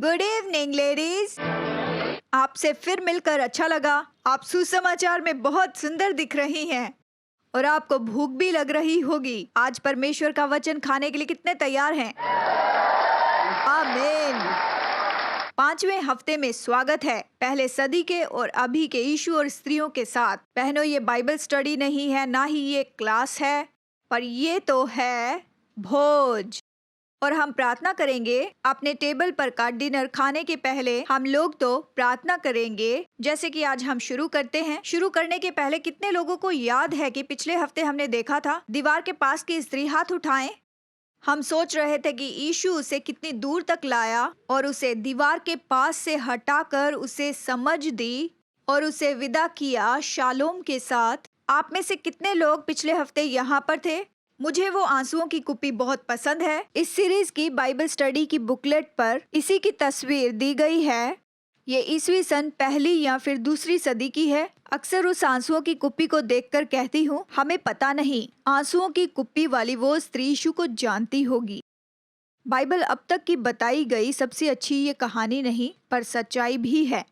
Good evening ladies. आपसे फिर मिलकर अच्छा लगा। आप सुसमाचार में बहुत सुंदर दिख रही हैं और आपको भूख भी लग रही होगी। आज परमेश्वर का वचन खाने के लिए कितने तैयार हैं? आमीन। 5वें हफ्ते में स्वागत है, पहले सदी के और अभी के यीशु और स्त्रियों के साथ। बहनों, ये बाइबल स्टडी नहीं है, ना ही ये क्लास है, पर ये तो है भोज। और हम प्रार्थना करेंगे अपने टेबल पर का डिनर खाने के पहले। हम लोग तो प्रार्थना करेंगे जैसे कि आज हम शुरू करते हैं। शुरू करने के पहले कितने लोगों को याद है कि पिछले हफ्ते हमने देखा था दीवार के पास की स्त्री हाथ उठाएं। हम सोच रहे थे कि यीशु उसे कितनी दूर तक लाया और उसे दीवार के पास से हटाकर उसे समझ दी और उसे विदा किया शालोम के साथ। आप में से कितने लोग पिछले हफ्ते यहाँ पर थे? मुझे वो आंसुओं की कुप्पी बहुत पसंद है। इस सीरीज की बाइबल स्टडी की बुकलेट पर इसी की तस्वीर दी गई है। ये ईस्वी सन पहली या फिर दूसरी सदी की है। अक्सर उस आंसुओं की कुप्पी को देखकर कहती हूँ, हमें पता नहीं आंसुओं की कुप्पी वाली वो स्त्री यीशु को जानती होगी। बाइबल अब तक की बताई गई सबसे अच्छी ये कहानी नहीं, पर सच्चाई भी है।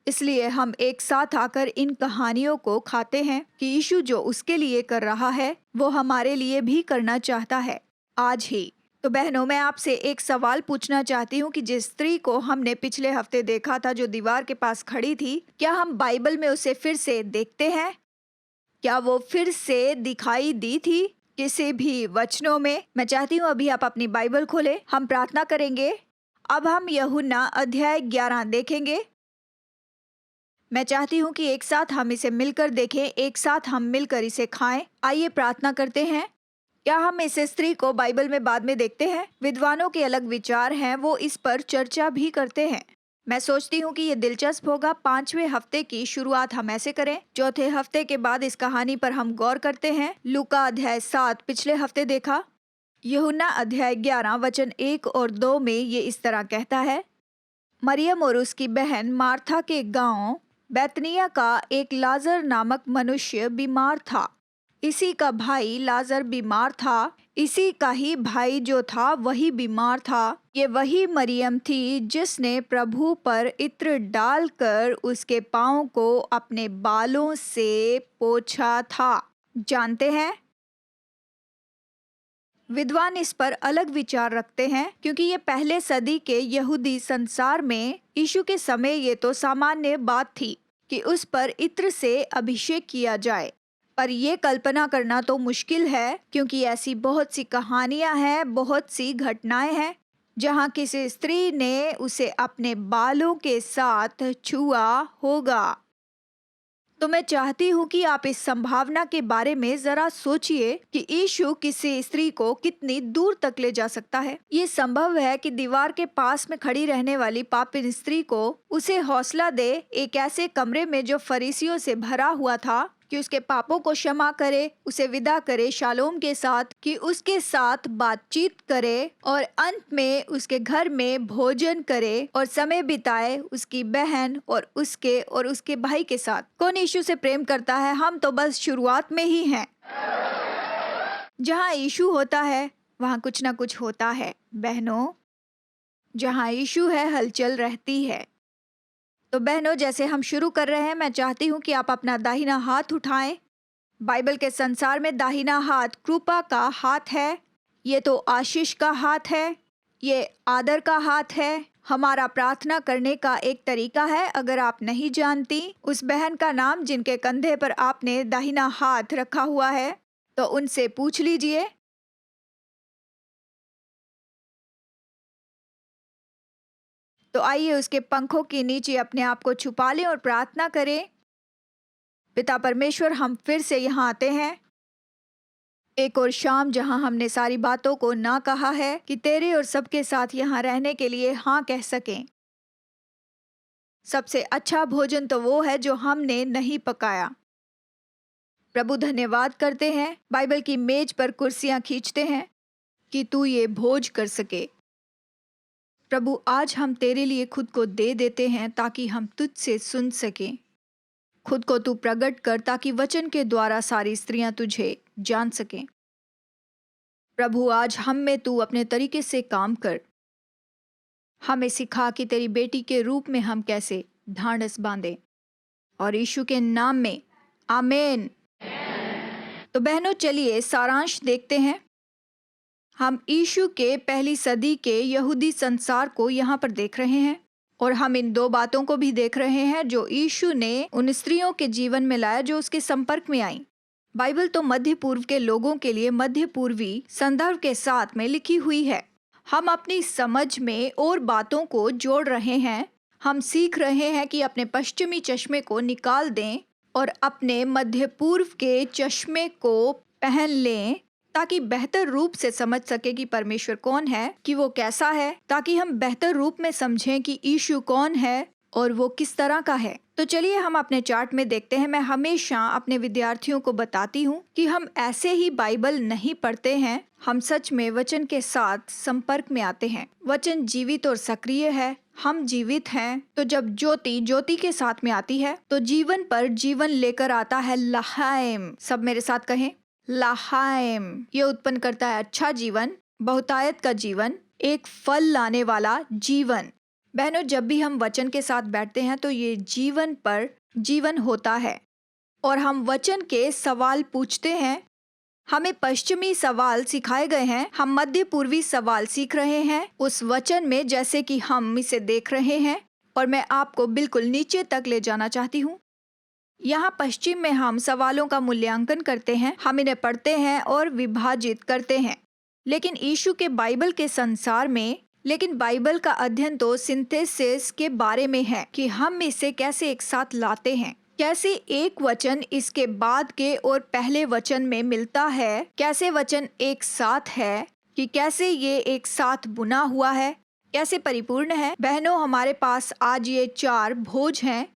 इसलिए हम एक साथ आकर इन कहानियों को खाते हैं कि यीशु जो उसके लिए कर रहा है वो हमारे लिए भी करना चाहता है आज ही। तो बहनों, मैं आपसे एक सवाल पूछना चाहती हूँ कि जिस स्त्री को हमने पिछले हफ्ते देखा था जो दीवार के पास खड़ी थी, क्या हम बाइबल में उसे फिर से देखते हैं? क्या वो फिर से दिखाई दी थी किसी भी वचनों में? मैं चाहती हूँ अभी आप अपनी बाइबल खोलें, हम प्रार्थना करेंगे। अब हम यूहन्ना अध्याय 11 देखेंगे। मैं चाहती हूँ कि एक साथ हम इसे मिलकर देखें, एक साथ हम मिलकर इसे खाएं। आइए प्रार्थना करते हैं। क्या हम इस स्त्री को बाइबल में बाद में देखते हैं? विद्वानों के अलग विचार हैं, वो इस पर चर्चा भी करते हैं। मैं सोचती हूँ कि ये दिलचस्प होगा। 5वें हफ्ते की शुरुआत हम ऐसे करें। चौथे हफ्ते के बाद इस कहानी पर हम गौर करते हैं। लूका अध्याय 7 पिछले हफ्ते देखा। यूहन्ना अध्याय 11 वचन 1 और 2 में ये इस तरह कहता है, मरियम और उसकी बहन मार्था के गांव बैतनिया का एक लाजर नामक मनुष्य बीमार था। इसी का भाई लाजर बीमार था। इसी का ही भाई जो था वही बीमार था। ये वही मरियम थी जिसने प्रभु पर इत्र डालकर उसके पांव को अपने बालों से पोंछा था। जानते हैं, विद्वान इस पर अलग विचार रखते हैं क्योंकि ये पहले सदी के यहूदी संसार में यीशु के समय ये तो सामान्य बात थी कि उस पर इत्र से अभिषेक किया जाए। पर यह कल्पना करना तो मुश्किल है क्योंकि ऐसी बहुत सी कहानियां हैं, बहुत सी घटनाएं हैं जहां किसी स्त्री ने उसे अपने बालों के साथ छुआ होगा। तो मैं चाहती हूँ कि आप इस संभावना के बारे में जरा सोचिए कि यीशु किसी स्त्री को कितनी दूर तक ले जा सकता है। ये संभव है कि दीवार के पास में खड़ी रहने वाली पापिन स्त्री को उसे हौसला दे एक ऐसे कमरे में जो फरीसियों से भरा हुआ था कि उसके पापों को क्षमा करे, उसे विदा करे शालोम के साथ, कि उसके साथ बातचीत करे और अंत में उसके घर में भोजन करे और समय बिताए उसकी बहन और उसके भाई के साथ। कौन यीशु से प्रेम करता है? हम तो बस शुरुआत में ही हैं। जहाँ यीशु होता है वहाँ कुछ ना कुछ होता है बहनों। जहाँ यीशु है हलचल रहती है। तो बहनों, जैसे हम शुरू कर रहे हैं, मैं चाहती हूँ कि आप अपना दाहिना हाथ उठाएं। बाइबल के संसार में दाहिना हाथ कृपा का हाथ है। ये तो आशीष का हाथ है, ये आदर का हाथ है, हमारा प्रार्थना करने का एक तरीका है। अगर आप नहीं जानती उस बहन का नाम जिनके कंधे पर आपने दाहिना हाथ रखा हुआ है, तो उनसे पूछ लीजिए। तो आइए उसके पंखों के नीचे अपने आप को छुपा लें और प्रार्थना करें। पिता परमेश्वर, हम फिर से यहाँ आते हैं, एक और शाम जहाँ हमने सारी बातों को ना कहा है कि तेरे और सबके साथ यहाँ रहने के लिए हाँ कह सकें। सबसे अच्छा भोजन तो वो है जो हमने नहीं पकाया। प्रभु, धन्यवाद करते हैं बाइबल की मेज पर कुर्सियाँ खींचते हैं कि तू ये भोज कर सके। प्रभु, आज हम तेरे लिए खुद को दे देते हैं ताकि हम तुझसे सुन सकें। खुद को तू प्रकट कर ताकि वचन के द्वारा सारी स्त्रियां तुझे जान सकें। प्रभु, आज हम में तू अपने तरीके से काम कर। हमें सिखा कि तेरी बेटी के रूप में हम कैसे ढांढस बांधें। और यीशु के नाम में आमीन। तो बहनों, चलिए सारांश देखते हैं। हम यीशु के पहली सदी के यहूदी संसार को यहाँ पर देख रहे हैं और हम इन दो बातों को भी देख रहे हैं जो यीशु ने उन स्त्रियों के जीवन में लाया जो उसके संपर्क में आई। बाइबल तो मध्य पूर्व के लोगों के लिए मध्य पूर्वी संदर्भ के साथ में लिखी हुई है। हम अपनी समझ में और बातों को जोड़ रहे हैं। हम सीख रहे हैं कि अपने पश्चिमी चश्मे को निकाल दें और अपने मध्य पूर्व के चश्मे को पहन लें ताकि बेहतर रूप से समझ सके कि परमेश्वर कौन है, कि वो कैसा है, ताकि हम बेहतर रूप में समझें कि यीशु कौन है और वो किस तरह का है। तो चलिए हम अपने चार्ट में देखते हैं। मैं हमेशा अपने विद्यार्थियों को बताती हूँ कि हम ऐसे ही बाइबल नहीं पढ़ते हैं, हम सच में वचन के साथ संपर्क में आते हैं। वचन जीवित और सक्रिय है, हम जीवित हैं। तो जब ज्योति के साथ में आती है तो जीवन पर जीवन लेकर आता है लहाइम। सब मेरे साथ कहें, लहाइम। ये उत्पन्न करता है अच्छा जीवन, बहुतायत का जीवन, एक फल लाने वाला जीवन। बहनों, जब भी हम वचन के साथ बैठते हैं तो ये जीवन पर जीवन होता है और हम वचन के सवाल पूछते हैं। हमें पश्चिमी सवाल सिखाए गए हैं, हम मध्य पूर्वी सवाल सीख रहे हैं उस वचन में, जैसे कि हम इसे देख रहे हैं। और मैं आपको बिल्कुल नीचे तक ले जाना चाहती हूँ। यहाँ पश्चिम में हम सवालों का मूल्यांकन करते हैं, हम इन्हें पढ़ते हैं और विभाजित करते हैं। लेकिन यीशु के बाइबल के संसार में, लेकिन बाइबल का अध्ययन तो सिंथेसिस के बारे में है कि हम इसे कैसे एक साथ लाते हैं, कैसे एक वचन इसके बाद के और पहले वचन में मिलता है, कैसे वचन एक साथ है, कि कैसे ये एक साथ बुना हुआ है, कैसे परिपूर्ण है। बहनों, हमारे पास आज ये 4 भोज हैं।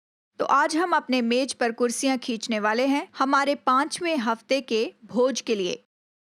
तो आज हम अपने मेज पर कुर्सियां खींचने वाले हैं हमारे 5वें हफ्ते के भोज के लिए।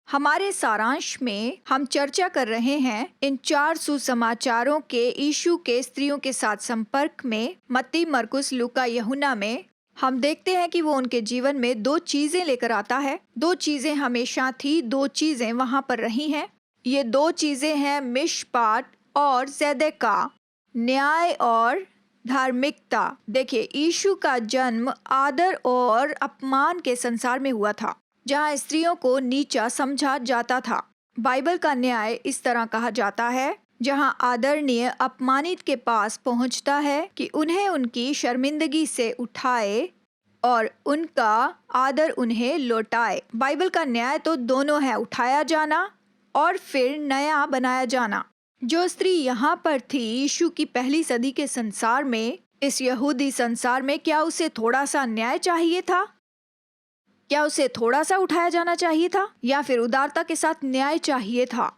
हमारे सारांश में हम चर्चा कर रहे हैं इन 4 सुसमाचारों के यीशु के स्त्रियों के साथ संपर्क में। मत्ती, मरकुस, लूका, यूहन्ना में हम देखते हैं कि वो उनके जीवन में 2 चीजें लेकर आता है। 2 चीजें हमेशा थी, 2 चीजें वहां पर रही हैं। ये 2 चीजें हैं मिशपाट और ज़ेदेका, न्याय और धार्मिकता। देखिए, यीशु का जन्म आदर और अपमान के संसार में हुआ था, जहाँ स्त्रियों को नीचा समझा जाता था। बाइबल का न्याय इस तरह कहा जाता है, जहाँ आदरणीय अपमानित के पास पहुँचता है कि उन्हें उनकी शर्मिंदगी से उठाए और उनका आदर उन्हें लौटाए। बाइबल का न्याय तो दोनों है, उठाया जाना और फिर नया बनाया जाना। जो स्त्री यहाँ पर थी यीशु की पहली सदी के संसार में, इस यहूदी संसार में, क्या उसे थोड़ा सा न्याय चाहिए था? क्या उसे थोड़ा सा उठाया जाना चाहिए था, या फिर उदारता के साथ न्याय चाहिए था?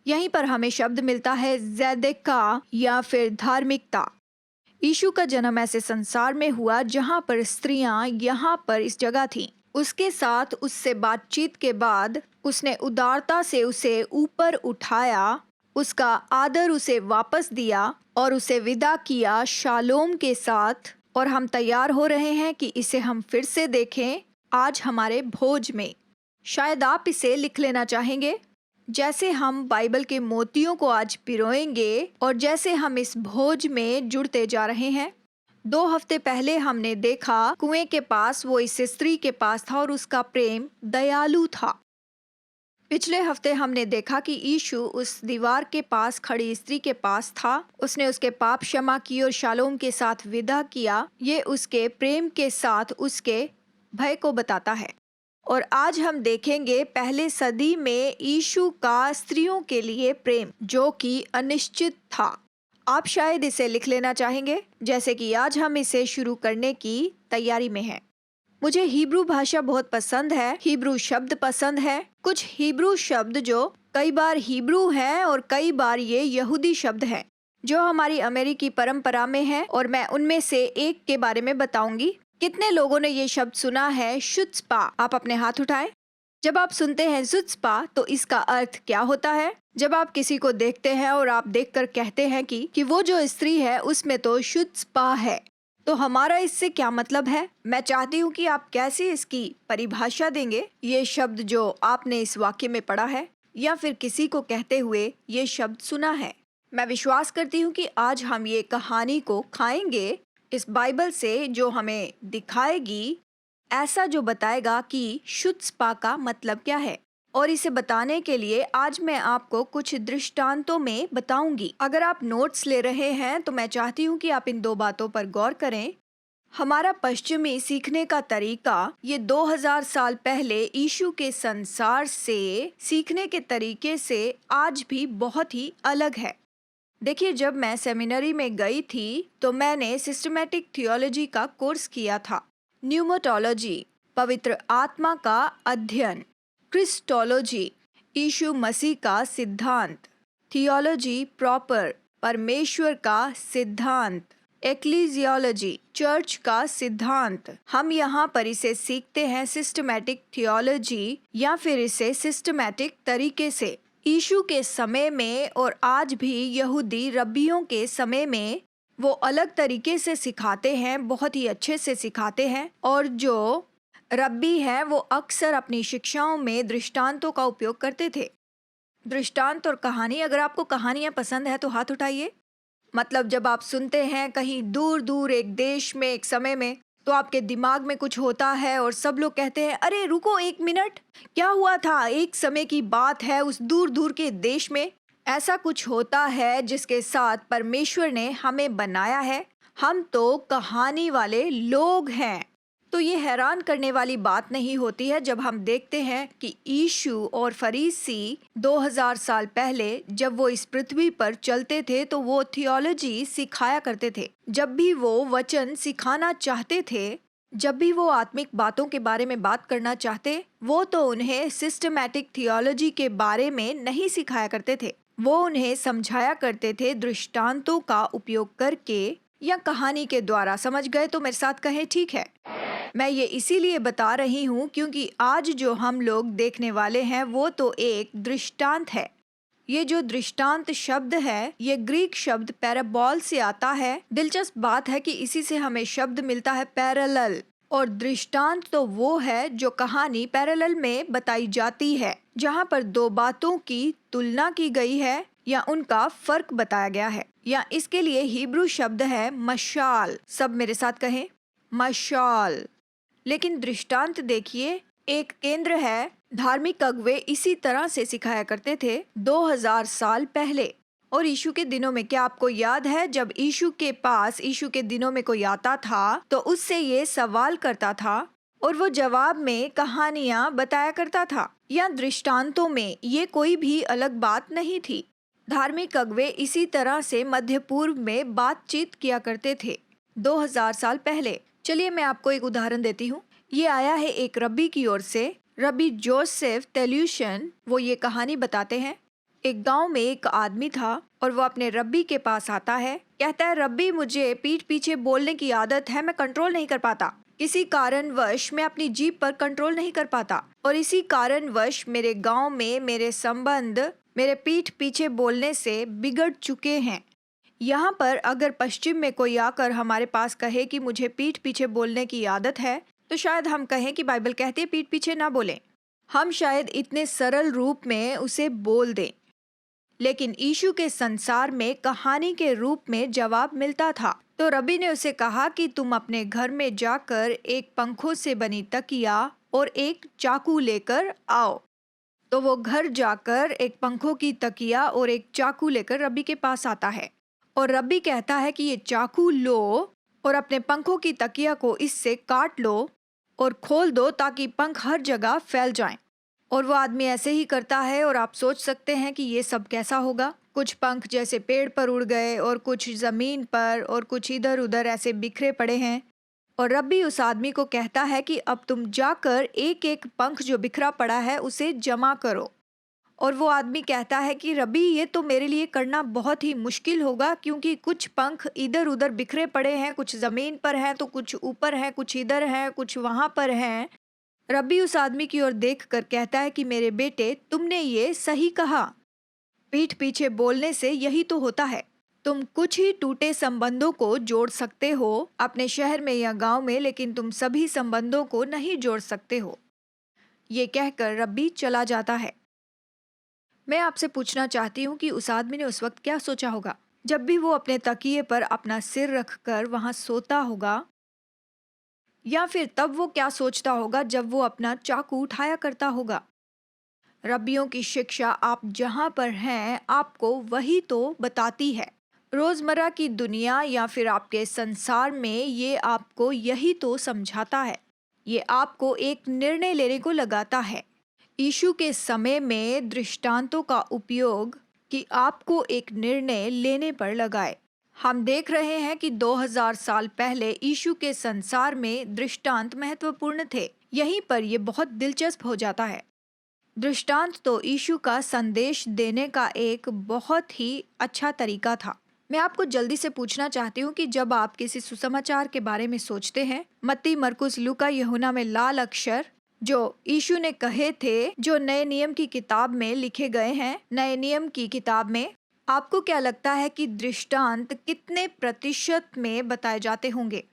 यहीं पर हमें शब्द मिलता है ज़ेदेका या फिर धार्मिकता। यीशु का जन्म ऐसे संसार में हुआ जहाँ पर स्त्रियां यहाँ पर इस जगह थीं। उसके साथ उससे बातचीत के बाद उसने उदारता से उसे ऊपर उठाया, उसका आदर उसे वापस दिया और उसे विदा किया शालोम के साथ। और हम तैयार हो रहे हैं कि इसे हम फिर से देखें आज हमारे भोज में। शायद आप इसे लिख लेना चाहेंगे, जैसे हम बाइबल के मोतियों को आज पिरोएंगे और जैसे हम इस भोज में जुड़ते जा रहे हैं। 2 हफ्ते पहले हमने देखा कुएं के पास वो इस स्त्री के पास था और उसका प्रेम दयालु था। पिछले हफ्ते हमने देखा कि यीशु उस दीवार के पास खड़ी स्त्री के पास था, उसने उसके पाप क्षमा किए और शालोम के साथ विदा किया। ये उसके प्रेम के साथ उसके भय को बताता है। और आज हम देखेंगे पहले सदी में यीशु का स्त्रियों के लिए प्रेम, जो कि अनिश्चित था। आप शायद इसे लिख लेना चाहेंगे, जैसे कि आज हम इसे शुरू करने की तैयारी में हैं। मुझे हिब्रू भाषा बहुत पसंद है, हिब्रू शब्द पसंद है। कुछ हिब्रू शब्द जो कई बार हिब्रू हैं और कई बार ये यहूदी शब्द हैं, जो हमारी अमेरिकी परंपरा में है, और मैं उनमें से एक के बारे में बताऊंगी। कितने लोगों ने ये शब्द सुना है, शुत्स्पा? आप अपने हाथ उठाएं। जब आप सुनते हैं शुत्स्पा तो इसका अर्थ क्या होता है? जब आप किसी को देखते हैं और आप देखकर कहते हैं कि वो जो स्त्री है उसमें तो शुत्स्पा है, तो हमारा इससे क्या मतलब है? मैं चाहती हूँ कि आप कैसे इसकी परिभाषा देंगे, ये शब्द जो आपने इस वाक्य में पढ़ा है या फिर किसी को कहते हुए ये शब्द सुना है। मैं विश्वास करती हूँ कि आज हम ये कहानी को खाएंगे इस बाइबल से, जो हमें दिखाएगी, ऐसा जो बताएगा कि शुद्ध स्पा का मतलब क्या है। और इसे बताने के लिए आज मैं आपको कुछ दृष्टांतों में बताऊंगी। अगर आप नोट्स ले रहे हैं तो मैं चाहती हूँ कि आप इन दो बातों पर गौर करें। हमारा पश्चिमी सीखने का तरीका ये 2000 साल पहले यीशु के संसार से सीखने के तरीके से आज भी बहुत ही अलग है। देखिए, जब मैं सेमिनरी में गई थी तो मैंने सिस्टमैटिक थियोलॉजी का कोर्स किया था। न्यूमोटोलॉजी, पवित्र आत्मा का अध्ययन। क्रिस्टोलॉजी, यीशु मसीह का सिद्धांत। थियोलॉजी प्रॉपर, परमेश्वर का सिद्धांत। एक्लीजियोलॉजी, चर्च का सिद्धांत। हम यहाँ पर इसे सीखते हैं सिस्टमैटिक थियोलॉजी या फिर इसे सिस्टमैटिक तरीके से। यीशु के समय में और आज भी यहूदी रब्बियों के समय में वो अलग तरीके से सिखाते हैं, बहुत ही अच्छे से सिखाते हैं। और जो रब्बी हैं वो अक्सर अपनी शिक्षाओं में दृष्टांतों का उपयोग करते थे। दृष्टांत और कहानी, अगर आपको कहानियाँ पसंद है तो हाथ उठाइए। मतलब जब आप सुनते हैं कहीं दूर दूर एक देश में एक समय में, तो आपके दिमाग में कुछ होता है और सब लोग कहते हैं, अरे रुको एक मिनट, क्या हुआ था, एक समय की बात है उस दूर दूर के देश में। ऐसा कुछ होता है जिसके साथ परमेश्वर ने हमें बनाया है। हम तो कहानी वाले लोग हैं। तो ये हैरान करने वाली बात नहीं होती है जब हम देखते हैं कि यीशु और फरीसी 2000 साल पहले जब वो इस पृथ्वी पर चलते थे तो वो थियोलॉजी सिखाया करते थे। जब भी वो वचन सिखाना चाहते थे, जब भी वो आत्मिक बातों के बारे में बात करना चाहते, वो तो उन्हें सिस्टमैटिक थियोलॉजी के बारे में नहीं सिखाया करते थे। वो उन्हें समझाया करते थे दृष्टांतों का उपयोग करके या कहानी के द्वारा। समझ गए तो मेरे साथ कहें, ठीक है। मैं ये इसीलिए बता रही हूँ क्योंकि आज जो हम लोग देखने वाले हैं वो तो एक दृष्टांत है। ये जो दृष्टांत शब्द है ये ग्रीक शब्द पैराबॉल से आता है। दिलचस्प बात है कि इसी से हमें शब्द मिलता है पैरेलल। और दृष्टांत तो वो है जो कहानी पैरेलल में बताई जाती है, जहाँ पर दो बातों की तुलना की गई है या उनका फर्क बताया गया है। या इसके लिए हिब्रू शब्द है मशाल। सब मेरे साथ कहें, मशाल। लेकिन दृष्टांत देखिए, एक केंद्र है। धार्मिक अगुवे इसी तरह से सिखाया करते थे 2000 साल पहले। और यीशु के दिनों में, क्या आपको याद है जब यीशु के पास यीशु के दिनों में कोई आता था तो उससे ये सवाल करता था और वो जवाब में कहानियां बताया करता था या दृष्टांतों में। ये कोई भी अलग बात नहीं थी। धार्मिक अगुवे इसी तरह से मध्य पूर्व में बातचीत किया करते थे 2000 साल पहले। चलिए मैं आपको एक उदाहरण देती हूँ। ये आया है एक रब्बी की ओर से, रब्बी जोसेफ टेल्यूशन। वो ये कहानी बताते हैं। एक गांव में एक आदमी था और वो अपने रब्बी के पास आता है। कहता है, रब्बी मुझे पीठ पीछे बोलने की आदत है, मैं कंट्रोल नहीं कर पाता। किसी कारणवश मैं अपनी जीभ पर कंट्रोल नहीं कर पाता और इसी कारणवश मेरे गाँव में मेरे संबंध मेरे पीठ पीछे बोलने से बिगड़ चुके हैं। यहाँ पर अगर पश्चिम में कोई आकर हमारे पास कहे कि मुझे पीठ पीछे बोलने की आदत है, तो शायद हम कहें कि बाइबल कहती है पीठ पीछे ना बोलें। हम शायद इतने सरल रूप में उसे बोल दें। लेकिन यीशु के संसार में कहानी के रूप में जवाब मिलता था। तो रब्बी ने उसे कहा कि तुम अपने घर में जाकर एक पंखों से बनी तकिया और एक चाकू लेकर आओ। तो वो घर जाकर एक पंखों की तकिया और एक चाकू लेकर रब्बी के पास आता है और रब्बी कहता है कि ये चाकू लो और अपने पंखों की तकिया को इससे काट लो और खोल दो ताकि पंख हर जगह फैल जाएं। और वो आदमी ऐसे ही करता है और आप सोच सकते हैं कि ये सब कैसा होगा। कुछ पंख जैसे पेड़ पर उड़ गए और कुछ जमीन पर और कुछ इधर उधर ऐसे बिखरे पड़े हैं। और रब्बी उस आदमी को कहता है कि अब तुम जाकर एक एक पंख जो बिखरा पड़ा है उसे जमा करो। और वो आदमी कहता है कि रब्बी ये तो मेरे लिए करना बहुत ही मुश्किल होगा क्योंकि कुछ पंख इधर उधर बिखरे पड़े हैं, कुछ ज़मीन पर हैं तो कुछ ऊपर हैं, कुछ इधर हैं, कुछ वहाँ पर हैं। रब्बी उस आदमी की ओर देखकर कहता है कि मेरे बेटे, तुमने ये सही कहा। पीठ पीछे बोलने से यही तो होता है। तुम कुछ ही टूटे संबंधों को जोड़ सकते हो अपने शहर में या गांव में, लेकिन तुम सभी संबंधों को नहीं जोड़ सकते हो। ये कहकर रब्बी चला जाता है। मैं आपसे पूछना चाहती हूँ कि उस आदमी ने उस वक्त क्या सोचा होगा जब भी वो अपने तकिए पर अपना सिर रखकर वहां सोता होगा, या फिर तब वो क्या सोचता होगा जब वो अपना चाकू उठाया करता होगा। रब्बियों की शिक्षा आप जहाँ पर हैं आपको वही तो बताती है। रोजमर्रा की दुनिया या फिर आपके संसार में ये आपको यही तो समझाता है। ये आपको एक निर्णय लेने को लगाता है। यीशु के समय में दृष्टांतों का उपयोग कि आपको एक निर्णय लेने पर लगाए। हम देख रहे हैं कि 2000 साल पहले यीशु के संसार में दृष्टांत महत्वपूर्ण थे। यहीं पर यह बहुत दिलचस्प हो जाता है। दृष्टांत तो यीशु का संदेश देने का एक बहुत ही अच्छा तरीका था। मैं आपको जल्दी से पूछना चाहती हूँ कि जब आप किसी सुसमाचार के बारे में सोचते हैं, मत्ती, मरकुस, लूका, यूहन्ना में लाल अक्षर जो यीशु ने कहे थे, जो नए नियम की किताब में लिखे गए हैं, नए नियम की किताब में, आपको क्या लगता है कि दृष्टांत कितने प्रतिशत में बताए जाते होंगे?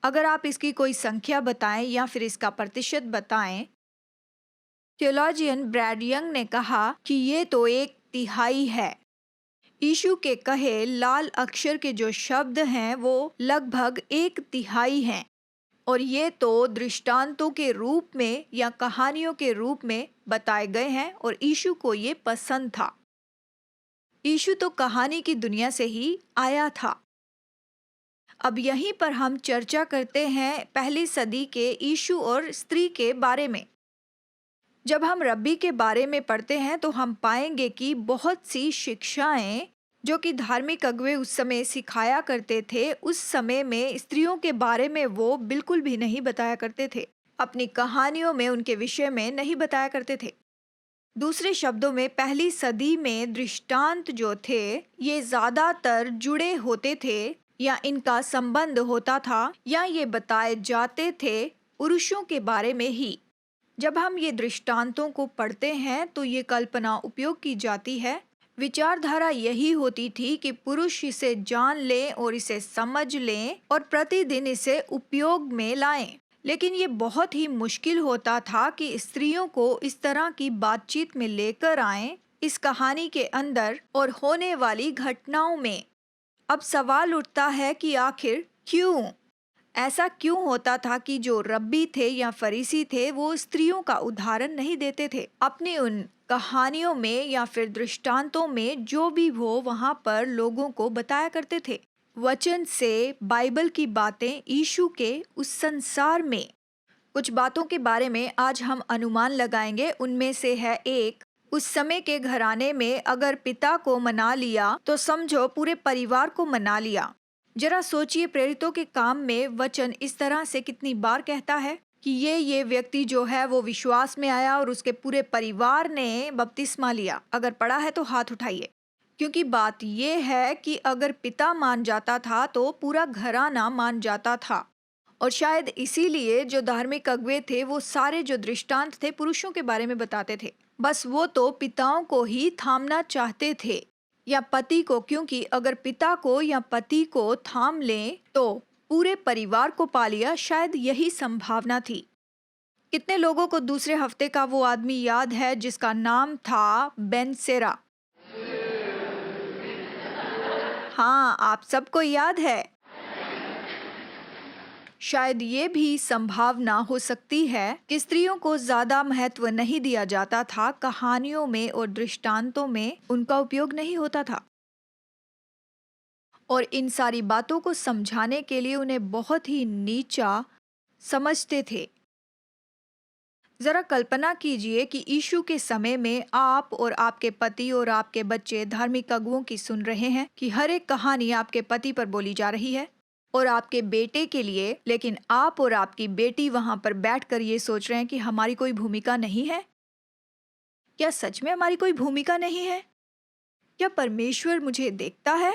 अगर आप इसकी कोई संख्या बताएं या फिर इसका प्रतिशत बताएं। थियोलॉजियन ब्रैड यंग ने कहा कि ये तो 1/3 है। यीशु के कहे लाल अक्षर के जो शब्द हैं वो लगभग 1/3 हैं, और ये तो दृष्टांतों के रूप में या कहानियों के रूप में बताए गए हैं, और यीशु को ये पसंद था। यीशु तो कहानी की दुनिया से ही आया था। अब यहीं पर हम चर्चा करते हैं पहली सदी के यीशु और स्त्री के बारे में। जब हम रब्बी के बारे में पढ़ते हैं तो हम पाएंगे कि बहुत सी शिक्षाएं जो कि धार्मिक अगुवे उस समय सिखाया करते थे, उस समय में स्त्रियों के बारे में वो बिल्कुल भी नहीं बताया करते थे। अपनी कहानियों में उनके विषय में नहीं बताया करते थे। दूसरे शब्दों में पहली सदी में दृष्टांत जो थे ये ज्यादातर जुड़े होते थे, या इनका संबंध होता था, या ये बताए जाते थे पुरुषों के बारे में ही। जब हम ये दृष्टांतों को पढ़ते हैं तो ये कल्पना उपयोग की जाती है। विचारधारा यही होती थी कि पुरुष इसे जान लें और इसे समझ लें और प्रतिदिन इसे उपयोग में लाएं। लेकिन ये बहुत ही मुश्किल होता था कि स्त्रियों को इस तरह की बातचीत में लेकर आएं, इस कहानी के अंदर और होने वाली घटनाओं में। अब सवाल उठता है कि आखिर क्यों ऐसा क्यों होता था कि जो रब्बी थे या फरीसी थे वो स्त्रियों का उदाहरण नहीं देते थे अपनी उन कहानियों में या फिर दृष्टांतों में, जो भी वो वहां पर लोगों को बताया करते थे। वचन से बाइबल की बातें यीशु के उस संसार में कुछ बातों के बारे में आज हम अनुमान लगाएंगे। उनमें से है एक, उस समय के घराने में अगर पिता को मना लिया तो समझो पूरे परिवार को मना लिया। जरा सोचिए, प्रेरितों के काम में वचन इस तरह से कितनी बार कहता है कि ये व्यक्ति जो है वो विश्वास में आया और उसके पूरे परिवार ने बपतिस्मा लिया। अगर पढ़ा है तो हाथ उठाइए, क्योंकि बात ये है कि अगर पिता मान जाता था तो पूरा घराना मान जाता था। और शायद इसीलिए जो धार्मिक अगुवे थे वो सारे जो दृष्टांत थे पुरुषों के बारे में बताते थे। बस वो तो पिताओं को ही थामना चाहते थे या पति को, क्योंकि अगर पिता को या पति को थाम लें तो पूरे परिवार को पा लिया। शायद यही संभावना थी। कितने लोगों को दूसरे हफ्ते का वो आदमी याद है जिसका नाम था बेनसेरा? हाँ, आप सबको याद है। शायद ये भी संभावना हो सकती है कि स्त्रियों को ज्यादा महत्व नहीं दिया जाता था कहानियों में और दृष्टांतों में, उनका उपयोग नहीं होता था। और इन सारी बातों को समझाने के लिए उन्हें बहुत ही नीचा समझते थे। जरा कल्पना कीजिए कि यीशु के समय में आप और आपके पति और आपके बच्चे धार्मिक अगुवों की सुन रहे हैं कि हर एक कहानी आपके पति पर बोली जा रही है और आपके बेटे के लिए, लेकिन आप और आपकी बेटी वहां पर बैठकर ये सोच रहे हैं कि हमारी कोई भूमिका नहीं है। क्या सच में हमारी कोई भूमिका नहीं है? क्या परमेश्वर मुझे देखता है?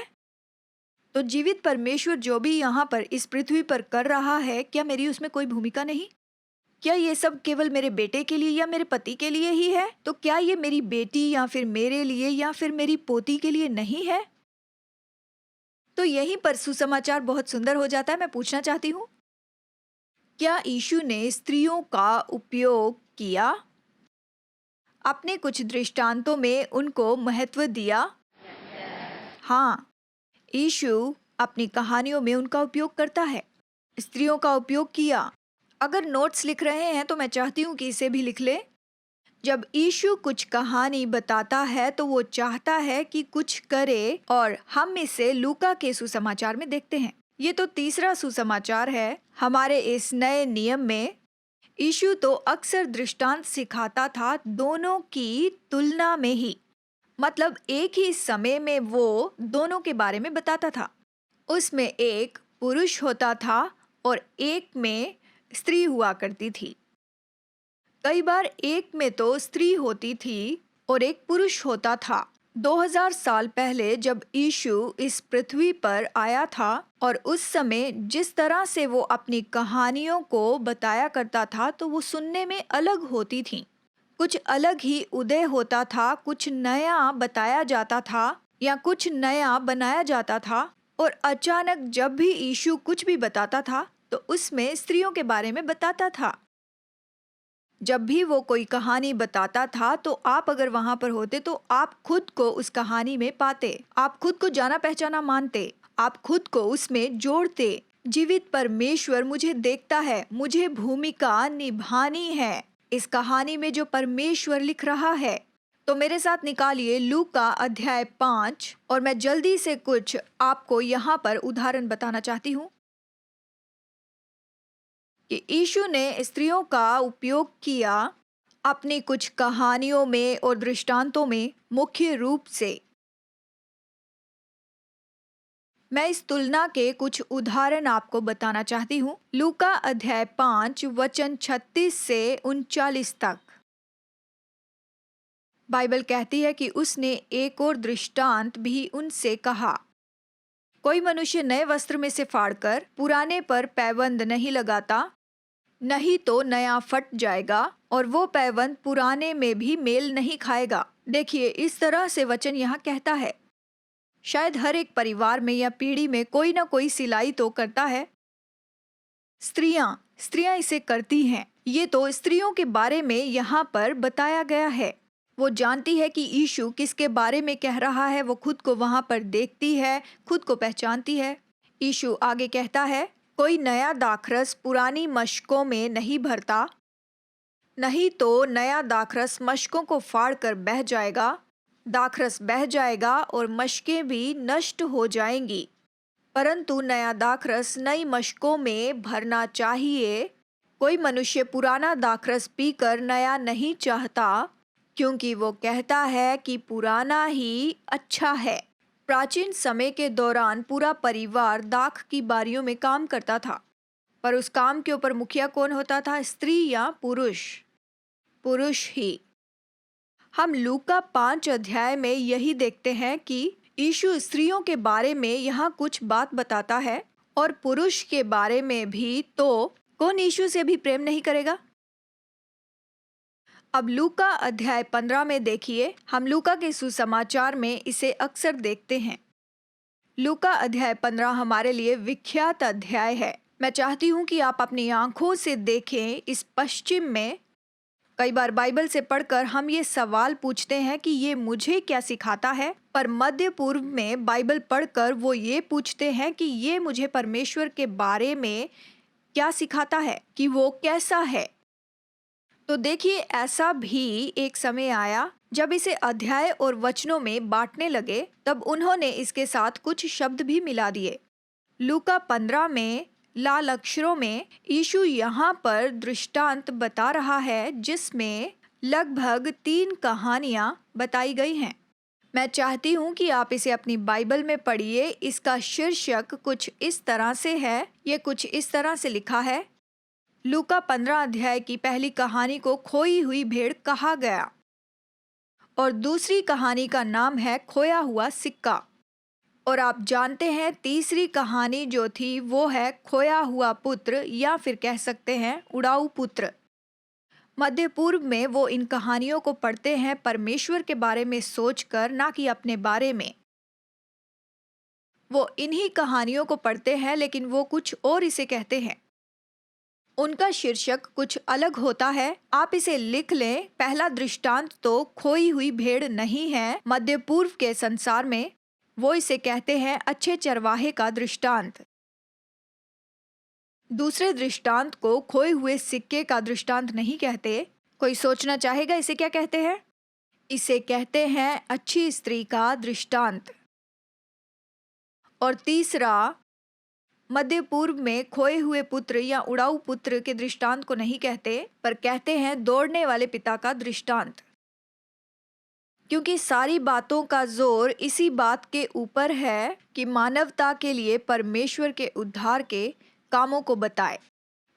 तो जीवित परमेश्वर जो भी यहाँ पर इस पृथ्वी पर कर रहा है, क्या मेरी उसमें कोई भूमिका नहीं? क्या ये सब केवल मेरे बेटे के लिए या मेरे पति के लिए ही है? तो क्या ये मेरी बेटी या फिर मेरे लिए या फिर मेरी पोती के लिए नहीं है? तो यहीं पर सुसमाचार बहुत सुंदर हो जाता है। मैं पूछना चाहती हूँ, क्या यीशु ने स्त्रियों का उपयोग किया? अपने कुछ दृष्टांतों में उनको महत्व दिया। हाँ, यीशु अपनी कहानियों में उनका उपयोग करता है। स्त्रियों का उपयोग किया। अगर नोट्स लिख रहे हैं तो मैं चाहती हूँ कि इसे भी लिख ले। जब यीशु कुछ कहानी बताता है तो वो चाहता है कि कुछ करे, और हम इसे लूका के सुसमाचार में देखते हैं। ये तो तीसरा सुसमाचार है हमारे इस नए नियम में। यीशु तो अक्सर दृष्टांत सिखाता था, दोनों की तुलना में ही। मतलब एक ही समय में वो दोनों के बारे में बताता था। उसमें एक पुरुष होता था और एक में स्त्री हुआ करती थी। कई बार एक में तो स्त्री होती थी और एक पुरुष होता था। 2000 साल पहले जब यीशु इस पृथ्वी पर आया था, और उस समय जिस तरह से वो अपनी कहानियों को बताया करता था तो वो सुनने में अलग होती थी। कुछ अलग ही उदय होता था, कुछ नया बताया जाता था या कुछ नया बनाया जाता था। और अचानक जब भी यीशु कुछ भी बताता था तो उसमें स्त्रियों के बारे में बताता था। जब भी वो कोई कहानी बताता था तो आप अगर वहां पर होते तो आप खुद को उस कहानी में पाते, आप खुद को जाना पहचाना मानते, आप खुद को उसमें जोड़ते। जीवित परमेश्वर मुझे देखता है, मुझे भूमिका निभानी है इस कहानी में जो परमेश्वर लिख रहा है। तो मेरे साथ निकालिए लूका अध्याय 5, और मैं जल्दी से कुछ आपको यहाँ पर उदाहरण बताना चाहती हूँ कि यीशु ने स्त्रियों का उपयोग किया अपनी कुछ कहानियों में और दृष्टांतों में। मुख्य रूप से मैं इस तुलना के कुछ उदाहरण आपको बताना चाहती हूँ। लूका अध्याय 5 वचन 36 से 39 तक बाइबल कहती है कि उसने एक और दृष्टांत भी उनसे कहा। कोई मनुष्य नए वस्त्र में से फाड़कर पुराने पर पैबंद नहीं लगाता, नहीं तो नया फट जाएगा और वो पैबंद पुराने में भी मेल नहीं खाएगा। देखिए, इस तरह से वचन यहाँ कहता है। शायद हर एक परिवार में या पीढ़ी में कोई ना कोई सिलाई तो करता है। स्त्रियां इसे करती हैं। ये तो स्त्रियों के बारे में यहाँ पर बताया गया है। वो जानती है कि यीशु किसके बारे में कह रहा है। वो खुद को वहां पर देखती है, खुद को पहचानती है। यीशु आगे कहता है, कोई नया दाखरस पुरानी मशकों में नहीं भरता, नहीं तो नया दाखरस मशकों को फाड़ कर बह जाएगा। दाखरस बह जाएगा और मशकें भी नष्ट हो जाएंगी, परंतु नया दाखरस नई मशकों में भरना चाहिए। कोई मनुष्य पुराना दाखरस पीकर नया नहीं चाहता, क्योंकि वो कहता है कि पुराना ही अच्छा है। प्राचीन समय के दौरान पूरा परिवार दाख की बारियों में काम करता था, पर उस काम के ऊपर मुखिया कौन होता था, स्त्री या पुरुष? पुरुष ही। हम लूका 5 अध्याय में यही देखते हैं कि यीशु स्त्रियों के बारे में यहाँ कुछ बात बताता है, और पुरुष के बारे में भी। तो कौन यीशु से भी प्रेम नहीं करेगा? अब लूका अध्याय 15 में देखिए। हम लूका के सुसमाचार में इसे अक्सर देखते हैं। लूका अध्याय 15 हमारे लिए विख्यात अध्याय है। मैं चाहती हूँ कि आप अपनी आंखों से देखें। इस पश्चिम में कई बार बाइबल से पढ़कर हम ये सवाल पूछते हैं कि ये मुझे क्या सिखाता है, पर मध्य पूर्व में बाइबल पढ़कर वो ये पूछते हैं कि ये मुझे परमेश्वर के बारे में क्या सिखाता है, कि वो कैसा है। तो देखिए, ऐसा भी एक समय आया जब इसे अध्याय और वचनों में बांटने लगे, तब उन्होंने इसके साथ कुछ शब्द भी मिला दिए। लूका 15 में लाल अक्षरों में यीशु यहाँ पर दृष्टांत बता रहा है, जिसमें लगभग 3 कहानियां बताई गई हैं। मैं चाहती हूँ कि आप इसे अपनी बाइबल में पढ़िए। इसका शीर्षक कुछ इस तरह से है, ये कुछ इस तरह से लिखा है। लूका 15 अध्याय की पहली कहानी को खोई हुई भेड़ कहा गया, और दूसरी कहानी का नाम है खोया हुआ सिक्का। और आप जानते हैं तीसरी कहानी जो थी वो है खोया हुआ पुत्र, या फिर कह सकते हैं उड़ाऊ पुत्र। मध्य पूर्व में वो इन कहानियों को पढ़ते हैं परमेश्वर के बारे में सोचकर, ना कि अपने बारे में। वो इन्हीं कहानियों को पढ़ते हैं, लेकिन वो कुछ और इसे कहते हैं। उनका शीर्षक कुछ अलग होता है। आप इसे लिख लें। पहला दृष्टांत तो खोई हुई भेड़ नहीं है। मध्य पूर्व के संसार में वो इसे कहते हैं अच्छे चरवाहे का दृष्टांत। दूसरे दृष्टांत को खोए हुए सिक्के का दृष्टांत नहीं कहते। कोई सोचना चाहेगा इसे क्या कहते हैं? इसे कहते हैं अच्छी स्त्री का दृष्टांत। और तीसरा, मध्य पूर्व में खोए हुए पुत्र या उड़ाऊ पुत्र के दृष्टांत को नहीं कहते, पर कहते हैं दौड़ने वाले पिता का दृष्टांत। क्योंकि सारी बातों का जोर इसी बात के ऊपर है कि मानवता के लिए परमेश्वर के उद्धार के कामों को बताए।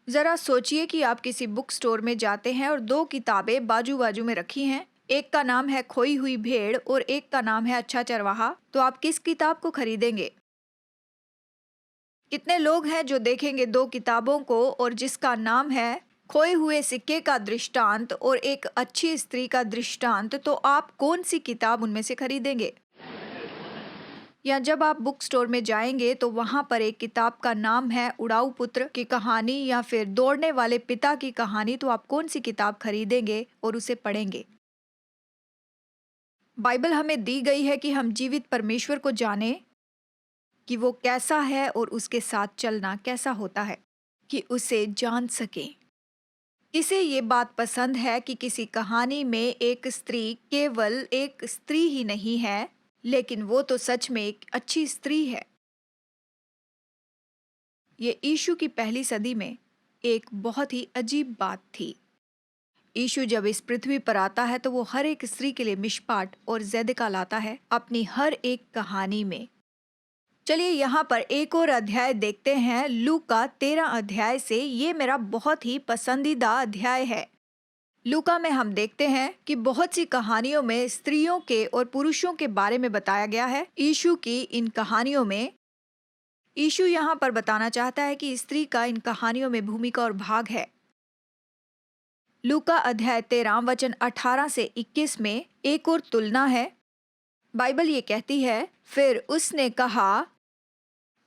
जरा सोचिए कि आप किसी बुक स्टोर में जाते हैं और दो किताबें बाजू बाजू में रखी हैं। एक का नाम है खोई हुई भेड़ और एक का नाम है अच्छा चरवाहा। तो आप किस किताब को खरीदेंगे? कितने लोग हैं जो देखेंगे दो किताबों को और जिसका नाम है खोए हुए सिक्के का दृष्टांत और एक अच्छी स्त्री का दृष्टांत, तो आप कौन सी किताब उनमें से खरीदेंगे? या जब आप बुक स्टोर में जाएंगे तो वहां पर एक किताब का नाम है उड़ाऊ पुत्र की कहानी या फिर दौड़ने वाले पिता की कहानी, तो आप कौन सी किताब खरीदेंगे और उसे पढ़ेंगे? बाइबल हमें दी गई है कि हम जीवित परमेश्वर को जाने कि वो कैसा है और उसके साथ चलना कैसा होता है, कि उसे जान सकें। इसे ये बात पसंद है कि किसी कहानी में एक स्त्री केवल एक स्त्री ही नहीं है, लेकिन वो तो सच में एक अच्छी स्त्री है। ये यीशु की पहली सदी में एक बहुत ही अजीब बात थी। यीशु जब इस पृथ्वी पर आता है तो वो हर एक स्त्री के लिए मिशपाट और ज़ेदका लाता है अपनी हर एक कहानी में। चलिए यहाँ पर एक और अध्याय देखते हैं, लूका 13 अध्याय से। ये मेरा बहुत ही पसंदीदा अध्याय है। लूका में हम देखते हैं कि बहुत सी कहानियों में स्त्रियों के और पुरुषों के बारे में बताया गया है। यीशु की इन कहानियों में यीशु यहाँ पर बताना चाहता है कि स्त्री का इन कहानियों में भूमिका और भाग है। लूका अध्याय 13 वचन 18 से 21 में एक और तुलना है। बाइबल ये कहती है, फिर उसने कहा,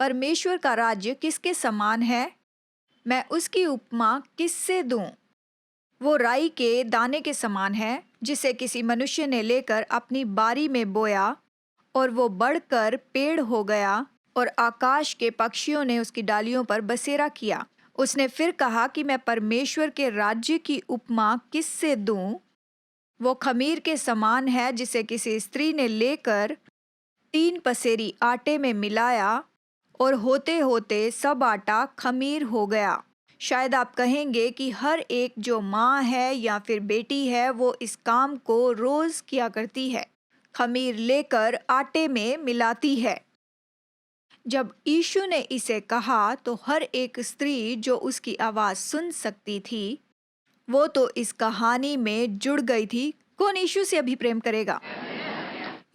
परमेश्वर का राज्य किसके समान है? मैं उसकी उपमा किससे दूं? वो राई के दाने के समान है जिसे किसी मनुष्य ने लेकर अपनी बारी में बोया, और वो बढ़कर पेड़ हो गया और आकाश के पक्षियों ने उसकी डालियों पर बसेरा किया। उसने फिर कहा कि मैं परमेश्वर के राज्य की उपमा किससे दूं? वो खमीर के समान है जिसे किसी स्त्री ने लेकर 3 पसेरी आटे में मिलाया और होते होते सब आटा खमीर हो गया। शायद आप कहेंगे कि हर एक जो माँ है या फिर बेटी है वो इस काम को रोज किया करती है, खमीर लेकर आटे में मिलाती है। जब यीशु ने इसे कहा तो हर एक स्त्री जो उसकी आवाज सुन सकती थी वो तो इस कहानी में जुड़ गई थी। कौन यीशु से अभी प्रेम करेगा?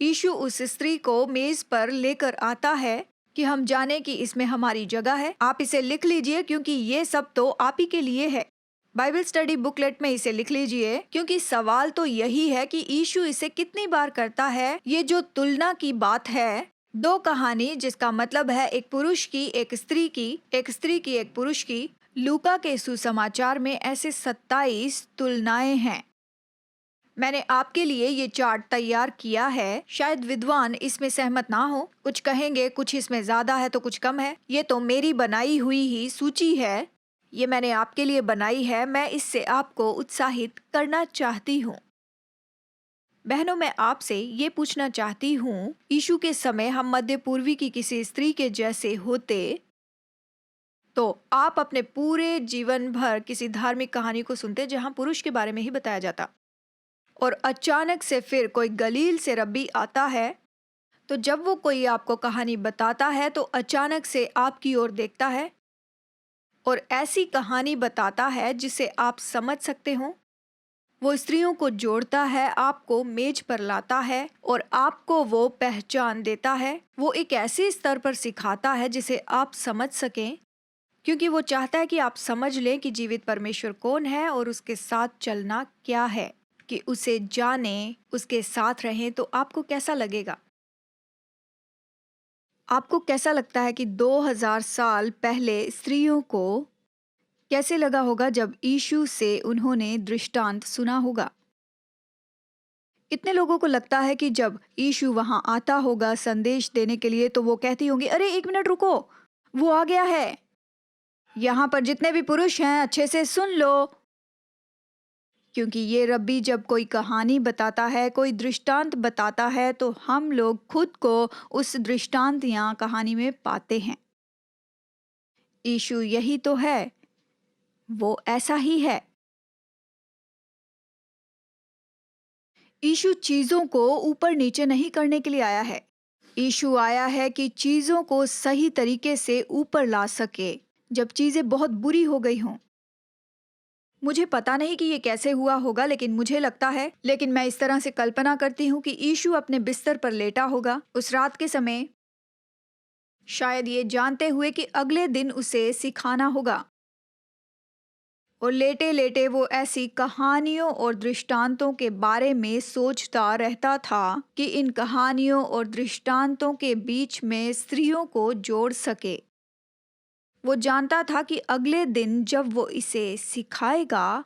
यीशु उस स्त्री को मेज पर लेकर आता है कि हम जाने कि इसमें हमारी जगह है। आप इसे लिख लीजिए क्योंकि ये सब तो आप ही के लिए है। बाइबल स्टडी बुकलेट में इसे लिख लीजिए, क्योंकि सवाल तो यही है कि यीशु इसे कितनी बार करता है। ये जो तुलना की बात है, दो कहानी जिसका मतलब है एक पुरुष की एक स्त्री की, एक स्त्री की एक पुरुष की। लूका के सुसमाचार में ऐसे 27 तुलनाएं हैं। मैंने आपके लिए ये चार्ट तैयार किया है। शायद विद्वान इसमें सहमत ना हो, कुछ कहेंगे कुछ इसमें ज्यादा है तो कुछ कम है। ये तो मेरी बनाई हुई ही सूची है, ये मैंने आपके लिए बनाई है। मैं इससे आपको उत्साहित करना चाहती हूँ। बहनों, मैं आपसे ये पूछना चाहती हूँ, यीशु के समय हम मध्य पूर्वी की किसी स्त्री के जैसे होते तो आप अपने पूरे जीवन भर किसी धार्मिक कहानी को सुनते जहाँ पुरुष के बारे में ही बताया जाता, और अचानक से फिर कोई गलील से रब्बी आता है, तो जब वो कोई आपको कहानी बताता है तो अचानक से आपकी ओर देखता है और ऐसी कहानी बताता है जिसे आप समझ सकते हो। वो स्त्रियों को जोड़ता है, आपको मेज पर लाता है और आपको वो पहचान देता है। वो एक ऐसे स्तर पर सिखाता है जिसे आप समझ सकें, क्योंकि वो चाहता है कि आप समझ लें कि जीवित परमेश्वर कौन है और उसके साथ चलना क्या है, कि उसे जाने, उसके साथ रहें। तो आपको कैसा लगेगा? आपको कैसा लगता है कि 2000 साल पहले स्त्रियों को कैसे लगा होगा जब यीशु से उन्होंने दृष्टांत सुना होगा। कितने लोगों को लगता है कि जब यीशु वहां आता होगा संदेश देने के लिए तो वो कहती होंगी, अरे एक मिनट रुको, वो आ गया है। यहाँ पर जितने भी पुरुष हैं अच्छे से सुन लो, क्योंकि ये रब्बी जब कोई कहानी बताता है, कोई दृष्टांत बताता है, तो हम लोग खुद को उस दृष्टांत या कहानी में पाते हैं। यीशु यही तो है, वो ऐसा ही है। यीशु चीजों को ऊपर नीचे नहीं करने के लिए आया है। यीशु आया है कि चीजों को सही तरीके से ऊपर ला सके जब चीजें बहुत बुरी हो गई हों। मुझे पता नहीं कि ये कैसे हुआ होगा, लेकिन मुझे लगता है, लेकिन मैं इस तरह से कल्पना करती हूँ कि यीशु अपने बिस्तर पर लेटा होगा उस रात के समय, शायद ये जानते हुए कि अगले दिन उसे सिखाना होगा। और लेटे लेटे वो ऐसी कहानियों और दृष्टांतों के बारे में सोचता रहता था कि इन कहानियों और दृष्टांतों के बीच में स्त्रियों को जोड़ सके। वो जानता था कि अगले दिन जब वो इसे सिखाएगा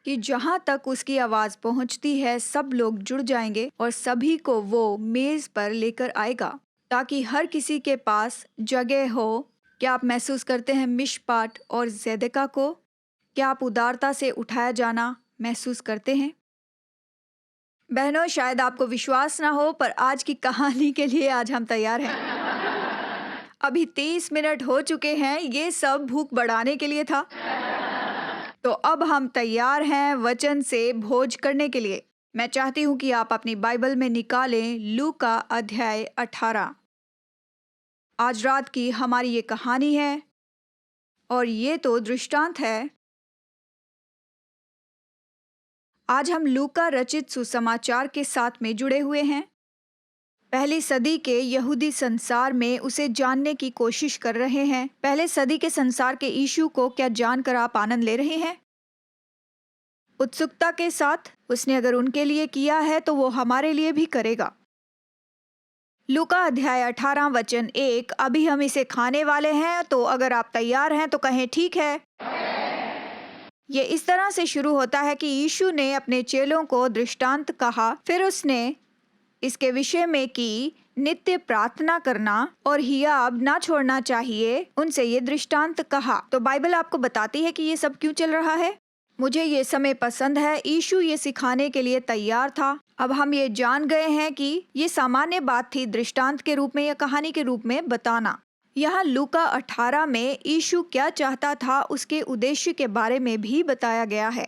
कि जहाँ तक उसकी आवाज़ पहुँचती है सब लोग जुड़ जाएंगे और सभी को वो मेज़ पर लेकर आएगा ताकि हर किसी के पास जगह हो। क्या आप महसूस करते हैं मिशपाट और ज़ेदेका को? क्या आप उदारता से उठाया जाना महसूस करते हैं? बहनों, शायद आपको विश्वास ना हो, पर आज की कहानी के लिए आज हम तैयार हैं। अभी 30 मिनट हो चुके हैं, ये सब भूख बढ़ाने के लिए था। तो अब हम तैयार हैं वचन से भोज करने के लिए। मैं चाहती हूँ कि आप अपनी बाइबल में निकालें लूका अध्याय 18। आज रात की हमारी ये कहानी है और ये तो दृष्टांत है। आज हम लूका रचित सुसमाचार के साथ में जुड़े हुए हैं। पहली सदी के यहूदी संसार में उसे जानने की कोशिश कर रहे हैं। पहले सदी के संसार के यीशु को क्या जानकर आप आनंद ले रहे हैं? उत्सुकता के साथ उसने अगर उनके लिए किया है तो वो हमारे लिए भी करेगा। लूका अध्याय 18 वचन 1। अभी हम इसे खाने वाले हैं, तो अगर आप तैयार हैं तो कहें ठीक है। ये इस तरह से शुरू होता है कि यीशु ने अपने चेलों को दृष्टांत कहा, फिर उसने इसके विषय में कि नित्य प्रार्थना करना और हियाब ना छोड़ना चाहिए, उनसे ये दृष्टांत कहा। तो बाइबल आपको बताती है कि ये सब क्यों चल रहा है। मुझे ये समय पसंद है। यीशु ये सिखाने के लिए तैयार था। अब हम ये जान गए हैं कि ये सामान्य बात थी दृष्टांत के रूप में या कहानी के रूप में बताना। यहाँ लूका 18 में यीशु क्या चाहता था उसके उद्देश्य के बारे में भी बताया गया है।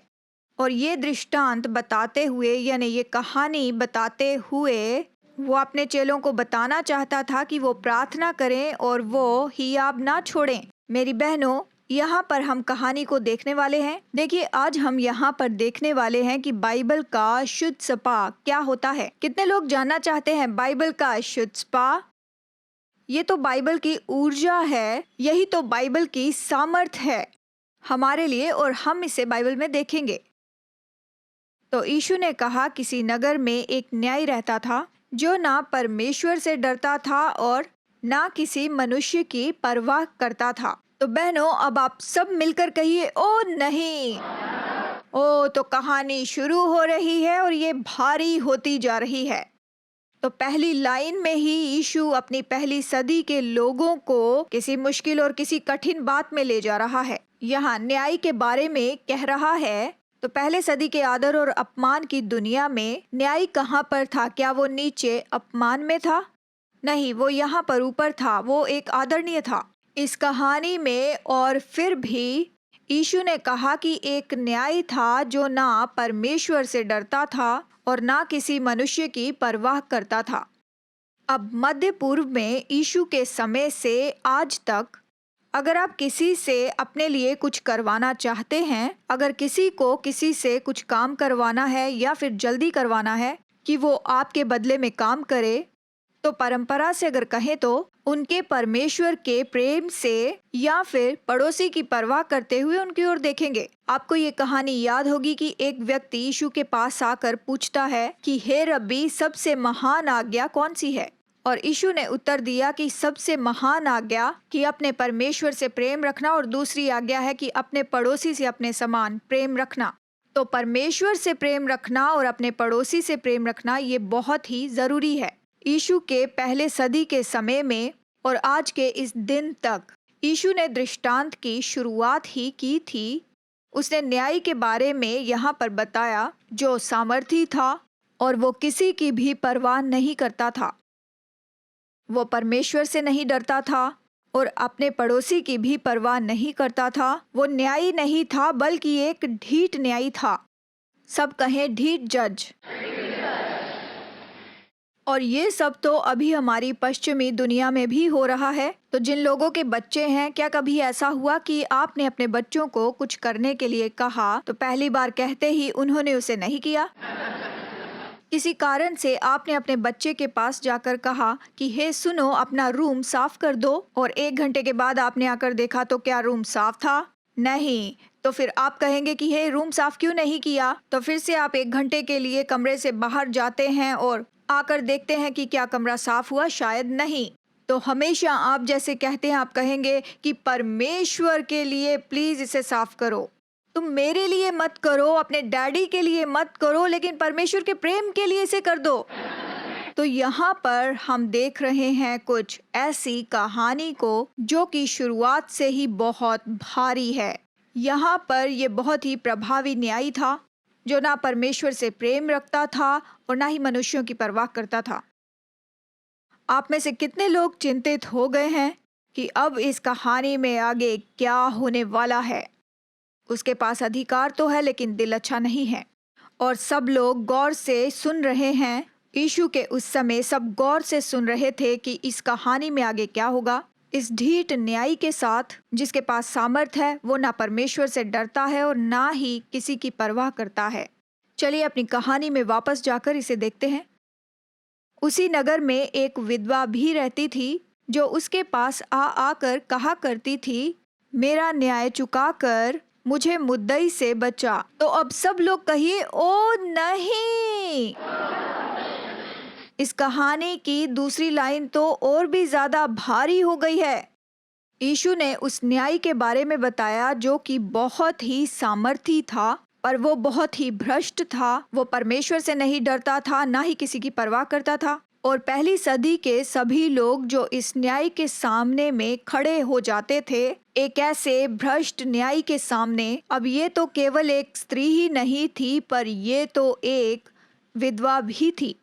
और ये दृष्टांत बताते हुए यानी ये कहानी बताते हुए वो अपने चेलों को बताना चाहता था कि वो प्रार्थना करें और वो हियाब ना छोड़ें। मेरी बहनों, यहाँ पर हम कहानी को देखने वाले हैं। देखिए, आज हम यहाँ पर देखने वाले हैं कि बाइबल का शुद्ध स्पा क्या होता है। कितने लोग जानना चाहते हैं बाइबल का शुद्ध स्पा? ये तो बाइबल की ऊर्जा है, यही तो बाइबल की सामर्थ है हमारे लिए, और हम इसे बाइबल में देखेंगे। तो यीशु ने कहा, किसी नगर में एक न्यायी रहता था जो ना परमेश्वर से डरता था और ना किसी मनुष्य की परवाह करता था। तो बहनों, अब आप सब मिलकर कहिए, ओ नहीं। ओ, तो कहानी शुरू हो रही है और ये भारी होती जा रही है। तो पहली लाइन में ही यीशु अपनी पहली सदी के लोगों को किसी मुश्किल और किसी कठिन बात में ले जा रहा है। यहाँ न्याय के बारे में कह रहा है। तो पहले सदी के आदर और अपमान की दुनिया में न्याय कहाँ पर था? क्या वो नीचे अपमान में था? नहीं, वो यहाँ पर ऊपर था। वो एक आदरणीय था इस कहानी में। और फिर भी यीशु ने कहा कि एक न्याय था जो ना परमेश्वर से डरता था और ना किसी मनुष्य की परवाह करता था। अब मध्य पूर्व में यीशु के समय से आज तक अगर आप किसी से अपने लिए कुछ करवाना चाहते हैं, अगर किसी को किसी से कुछ काम करवाना है या फिर जल्दी करवाना है कि वो आपके बदले में काम करे, तो परंपरा से अगर कहें तो उनके परमेश्वर के प्रेम से या फिर पड़ोसी की परवाह करते हुए उनकी ओर देखेंगे। आपको ये कहानी याद होगी कि एक व्यक्ति यीशु के पास आकर पूछता है कि हे रब्बी, सबसे महान आज्ञा कौन सी है? और यीशु ने उत्तर दिया कि सबसे महान आज्ञा कि अपने परमेश्वर से प्रेम रखना और दूसरी आज्ञा है कि अपने पड़ोसी से अपने समान प्रेम रखना। तो परमेश्वर से प्रेम रखना और अपने पड़ोसी से प्रेम रखना ये बहुत ही जरूरी है। यीशु के पहले सदी के समय में और आज के इस दिन तक यीशु ने दृष्टांत की शुरुआत ही की थी। उसने न्याय के बारे में यहाँ पर बताया जो सामर्थी था और वो किसी की भी परवाह नहीं करता था। वो परमेश्वर से नहीं डरता था और अपने पड़ोसी की भी परवाह नहीं करता था। वो न्यायी नहीं था बल्कि एक ढीठ न्यायी था। सब कहें ढीठ जज। और ये सब तो अभी हमारी पश्चिमी दुनिया में भी हो रहा है। तो जिन लोगों के बच्चे हैं, क्या कभी ऐसा हुआ कि आपने अपने बच्चों को कुछ करने के लिए कहा तो पहली बार कहते ही उन्होंने उसे नहीं किया? किसी कारण से आपने अपने बच्चे के पास जाकर कहा कि हे सुनो, अपना रूम साफ कर दो, और 1 घंटे के बाद आपने आकर देखा तो क्या रूम साफ था? नहीं। तो फिर आप कहेंगे कि हे रूम साफ क्यों नहीं किया? तो फिर से आप 1 घंटे के लिए कमरे से बाहर जाते हैं और आकर देखते हैं कि क्या कमरा साफ हुआ? शायद नहीं। तो हमेशा आप जैसे कहते हैं, आप कहेंगे कि परमेश्वर के लिए प्लीज इसे साफ करो। तुम मेरे लिए मत करो, अपने डैडी के लिए मत करो, लेकिन परमेश्वर के प्रेम के लिए इसे कर दो। तो यहाँ पर हम देख रहे हैं कुछ ऐसी कहानी को जो कि शुरुआत से ही बहुत भारी है। यहाँ पर ये बहुत ही प्रभावी न्यायी था जो ना परमेश्वर से प्रेम रखता था और ना ही मनुष्यों की परवाह करता था। आप में से कितने लोग चिंतित हो गए हैं कि अब इस कहानी में आगे क्या होने वाला है? उसके पास अधिकार तो है लेकिन दिल अच्छा नहीं है। और सब लोग गौर से सुन रहे हैं। यीशु के उस समय सब गौर से सुन रहे थे कि इस कहानी में आगे क्या होगा। इस ढीठ न्यायी के साथ जिसके पास सामर्थ है, वो ना परमेश्वर से डरता है और ना ही किसी की परवाह करता है। चलिए अपनी कहानी में वापस जाकर इसे देखते हैं। उसी नगर में एक विधवा भी रहती थी जो उसके पास आकर कहा करती थी, मेरा न्याय चुकाकर मुझे मुद्दई से बचा। तो अब सब लोग कहिए, ओ नहीं। इस कहानी की दूसरी लाइन तो और भी ज्यादा भारी हो गई है। यीशु ने उस न्यायी के बारे में बताया जो कि बहुत ही सामर्थी था, पर वो बहुत ही भ्रष्ट था। वो परमेश्वर से नहीं डरता था, ना ही किसी की परवाह करता था। और पहली सदी के सभी लोग जो इस न्याय के सामने में खड़े हो जाते थे, एक ऐसे भ्रष्ट न्याय के सामने। अब ये तो केवल एक स्त्री ही नहीं थी, पर ये तो एक विधवा भी थी।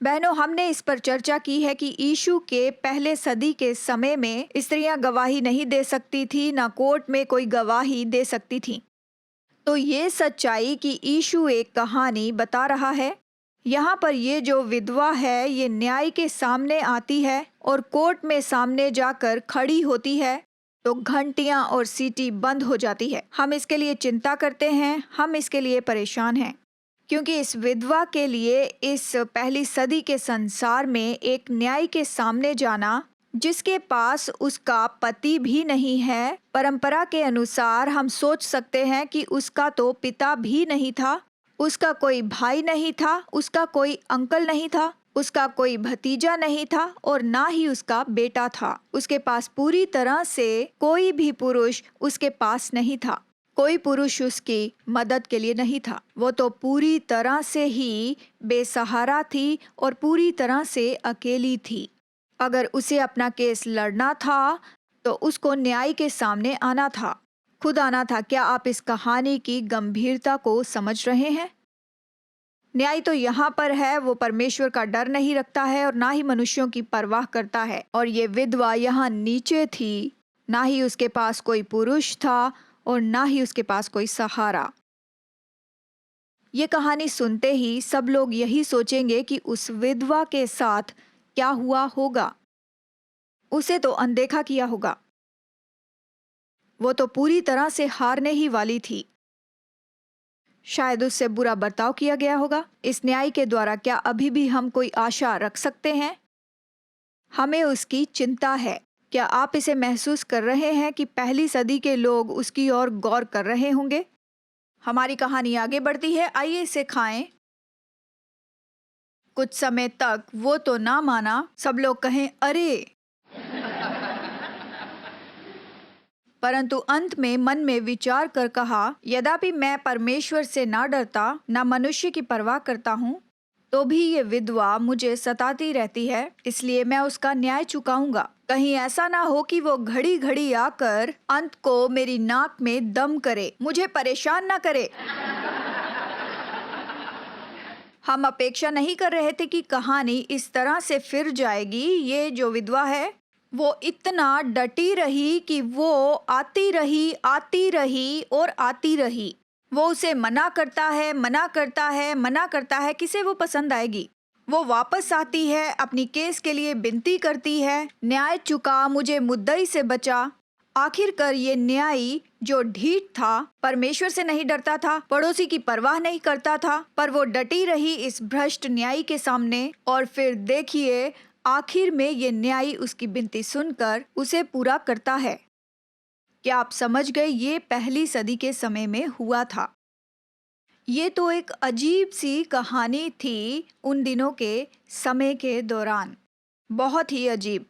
बहनों, हमने इस पर चर्चा की है कि यीशु के पहले सदी के समय में स्त्रियां गवाही नहीं दे सकती थी, ना कोर्ट में कोई गवाही दे सकती थी। तो ये सच्चाई कि यीशु एक कहानी बता रहा है। यहाँ पर ये जो विधवा है, ये न्याय के सामने आती है और कोर्ट में सामने जाकर खड़ी होती है तो घंटियां और सीटी बंद हो जाती है। हम इसके लिए चिंता करते हैं, हम इसके लिए परेशान हैं, क्योंकि इस विधवा के लिए इस पहली सदी के संसार में एक न्याय के सामने जाना, जिसके पास उसका पति भी नहीं है, परंपरा के अनुसार हम सोच सकते हैं कि उसका तो पिता भी नहीं था, उसका कोई भाई नहीं था, उसका कोई अंकल नहीं था, उसका कोई भतीजा नहीं था और ना ही उसका बेटा था। उसके पास पूरी तरह से कोई भी पुरुष उसके पास नहीं था। कोई पुरुष उसकी मदद के लिए नहीं था। वो तो पूरी तरह से ही बेसहारा थी और पूरी तरह से अकेली थी। अगर उसे अपना केस लड़ना था तो उसको न्याय के सामने आना था, खुद आना था। क्या आप इस कहानी की गंभीरता को समझ रहे हैं? न्याय तो यहाँ पर है, वो परमेश्वर का डर नहीं रखता है और ना ही मनुष्यों की परवाह करता है। और ये विधवा यहाँ नीचे थी, ना ही उसके पास कोई पुरुष था और ना ही उसके पास कोई सहारा। ये कहानी सुनते ही सब लोग यही सोचेंगे कि उस विधवा के साथ क्या हुआ होगा। उसे तो अनदेखा किया होगा। वो तो पूरी तरह से हारने ही वाली थी। शायद उससे बुरा बर्ताव किया गया होगा। इस न्याय के द्वारा क्या अभी भी हम कोई आशा रख सकते हैं? हमें उसकी चिंता है। क्या आप इसे महसूस कर रहे हैं कि पहली सदी के लोग उसकी ओर गौर कर रहे होंगे? हमारी कहानी आगे बढ़ती है, आइए इसे खाएं। कुछ समय तक वो तो ना माना, सब लोग कहें अरे, परंतु अंत में मन में विचार कर कहा, यद्यपि मैं परमेश्वर से ना डरता, ना मनुष्य की परवाह करता हूँ, तो भी ये विधवा मुझे सताती रहती है, इसलिए मैं उसका न्याय चुकाऊंगा। कहीं ऐसा ना हो कि वो घड़ी घड़ी आकर अंत को मेरी नाक में दम करे, मुझे परेशान ना करे। हम अपेक्षा नहीं कर रहे थे कि कहानी इस तरह से फिर जाएगी। ये जो विधवा है वो इतना डटी रही कि वो आती रही और आती रही। वो उसे मना करता है, मना करता है, किसे वो पसंद आएगी। वो वापस आती है, अपनी केस के लिए विनती करती है, न्याय चुका, मुझे मुद्दई से बचा। आखिरकार ये न्यायी जो ढीठ था, परमेश्वर से नहीं डरता था, पड़ोसी की परवाह नहीं करता था, पर वो डटी रही इस भ्रष्ट न्यायी के सामने। और फिर देखिए, आखिर में ये न्यायी उसकी विनती सुनकर उसे पूरा करता है। क्या आप समझ गए? ये पहली सदी के समय में हुआ था। ये तो एक अजीब सी कहानी थी उन दिनों के समय के दौरान, बहुत ही अजीब।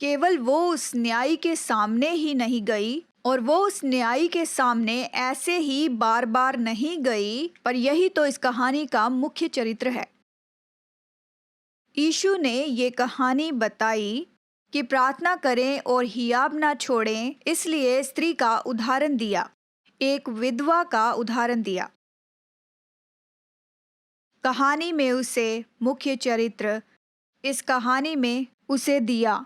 केवल वो उस न्यायी के सामने ही नहीं गई, और वो उस न्यायी के सामने ऐसे ही बार बार नहीं गई, पर यही तो इस कहानी का मुख्य चरित्र है। यीशु ने ये कहानी बताई कि प्रार्थना करें और हियाब ना छोड़ें, इसलिए स्त्री का उदाहरण दिया, एक विधवा का उदाहरण दिया। कहानी में उसे मुख्य चरित्र, इस कहानी में उसे दिया।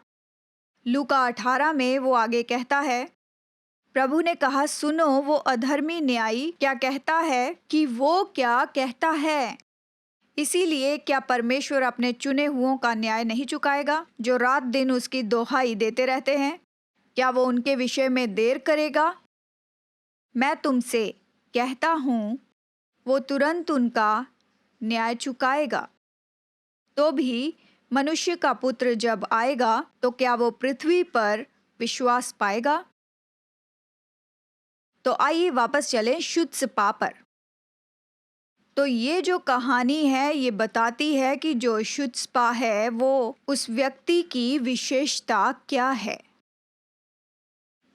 लूका 18 में वो आगे कहता है, प्रभु ने कहा, सुनो वो अधर्मी न्यायी क्या कहता है, कि वो क्या कहता है। इसीलिए क्या परमेश्वर अपने चुने हुओं का न्याय नहीं चुकाएगा, जो रात दिन उसकी दोहाई देते रहते हैं? क्या वो उनके विषय में देर करेगा? मैं तुमसे कहता हूँ, वो तुरंत उनका न्याय चुकाएगा। तो भी मनुष्य का पुत्र जब आएगा, तो क्या वो पृथ्वी पर विश्वास पाएगा? तो आइए वापस चलें शुद्ध स्पा पर। तो ये जो कहानी है ये बताती है कि जो शुद्ध स्पा है वो उस व्यक्ति की विशेषता क्या है।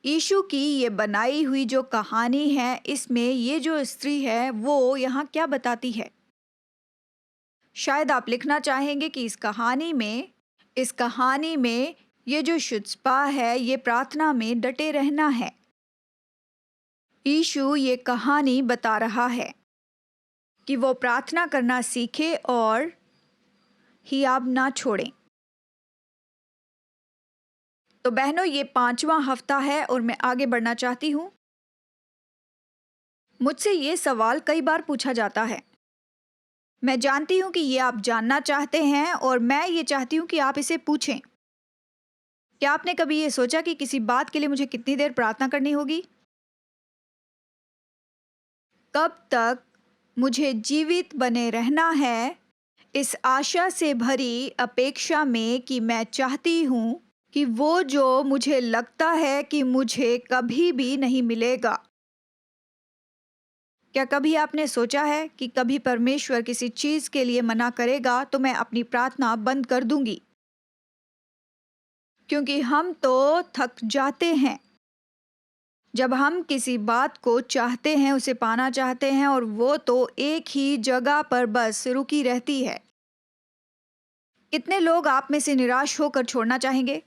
यीशु की ये बनाई हुई जो कहानी है, इसमें ये जो स्त्री है वो यहाँ क्या बताती है? शायद आप लिखना चाहेंगे कि इस कहानी में ये जो शुद्ध स्पा है ये प्रार्थना में डटे रहना है। यीशु ये कहानी बता रहा है कि वो प्रार्थना करना सीखे और हियाब ना छोड़ें। तो बहनों, ये 5वां हफ्ता है और मैं आगे बढ़ना चाहती हूँ। मुझसे ये सवाल कई बार पूछा जाता है। मैं जानती हूँ कि ये आप जानना चाहते हैं और मैं ये चाहती हूँ कि आप इसे पूछें। क्या आपने कभी ये सोचा कि किसी बात के लिए मुझे कितनी देर प्रार्थना करनी होगी? कब तक मुझे जीवित बने रहना है, इस आशा से भरी अपेक्षा में कि मैं चाहती हूँ कि वो जो मुझे लगता है कि मुझे कभी भी नहीं मिलेगा। क्या कभी आपने सोचा है कि कभी परमेश्वर किसी चीज के लिए मना करेगा तो मैं अपनी प्रार्थना बंद कर दूंगी? क्योंकि हम तो थक जाते हैं जब हम किसी बात को चाहते हैं, उसे पाना चाहते हैं, और वो तो एक ही जगह पर बस रुकी रहती है। कितने लोग आप में से निराश होकर छोड़ना चाहेंगे?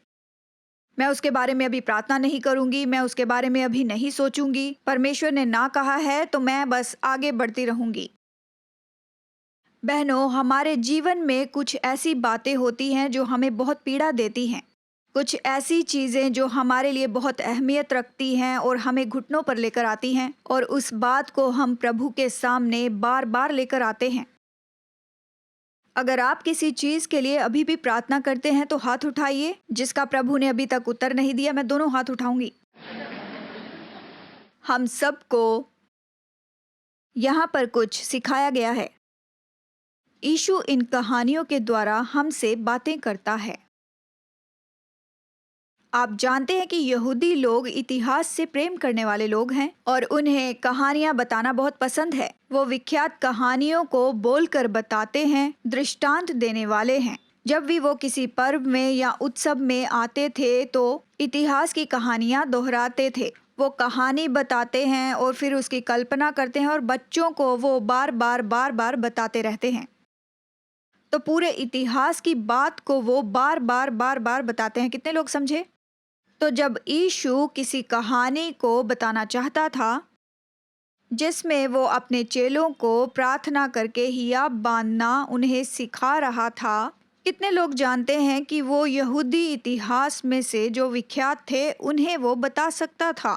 मैं उसके बारे में अभी प्रार्थना नहीं करूंगी, मैं उसके बारे में अभी नहीं सोचूंगी, परमेश्वर ने ना कहा है तो मैं बस आगे बढ़ती रहूंगी। बहनों, हमारे जीवन में कुछ ऐसी बातें होती हैं जो हमें बहुत पीड़ा देती हैं। कुछ ऐसी चीज़ें जो हमारे लिए बहुत अहमियत रखती हैं और हमें घुटनों पर लेकर आती हैं, और उस बात को हम प्रभु के सामने बार बार लेकर आते हैं। अगर आप किसी चीज़ के लिए अभी भी प्रार्थना करते हैं तो हाथ उठाइए। जिसका प्रभु ने अभी तक उत्तर नहीं दिया, मैं दोनों हाथ उठाऊंगी। हम सबको यहाँ पर कुछ सिखाया गया है। यीशु इन कहानियों के द्वारा हमसे बातें करता है। आप जानते हैं कि यहूदी लोग इतिहास से प्रेम करने वाले लोग हैं और उन्हें कहानियां बताना बहुत पसंद है। वो विख्यात कहानियों को बोलकर बताते हैं, दृष्टांत देने वाले हैं। जब भी वो किसी पर्व में या उत्सव में आते थे तो इतिहास की कहानियां दोहराते थे। वो कहानी बताते हैं और फिर उसकी कल्पना करते हैं और बच्चों को वो बार बार बताते रहते हैं। तो पूरे इतिहास की बात को वो बार बार बताते हैं। कितने लोग समझे? तो जब यीशु किसी कहानी को बताना चाहता था जिसमें वो अपने चेलों को प्रार्थना करके हियाब बांधना उन्हें सिखा रहा था, कितने लोग जानते हैं कि वो यहूदी इतिहास में से जो विख्यात थे उन्हें वो बता सकता था।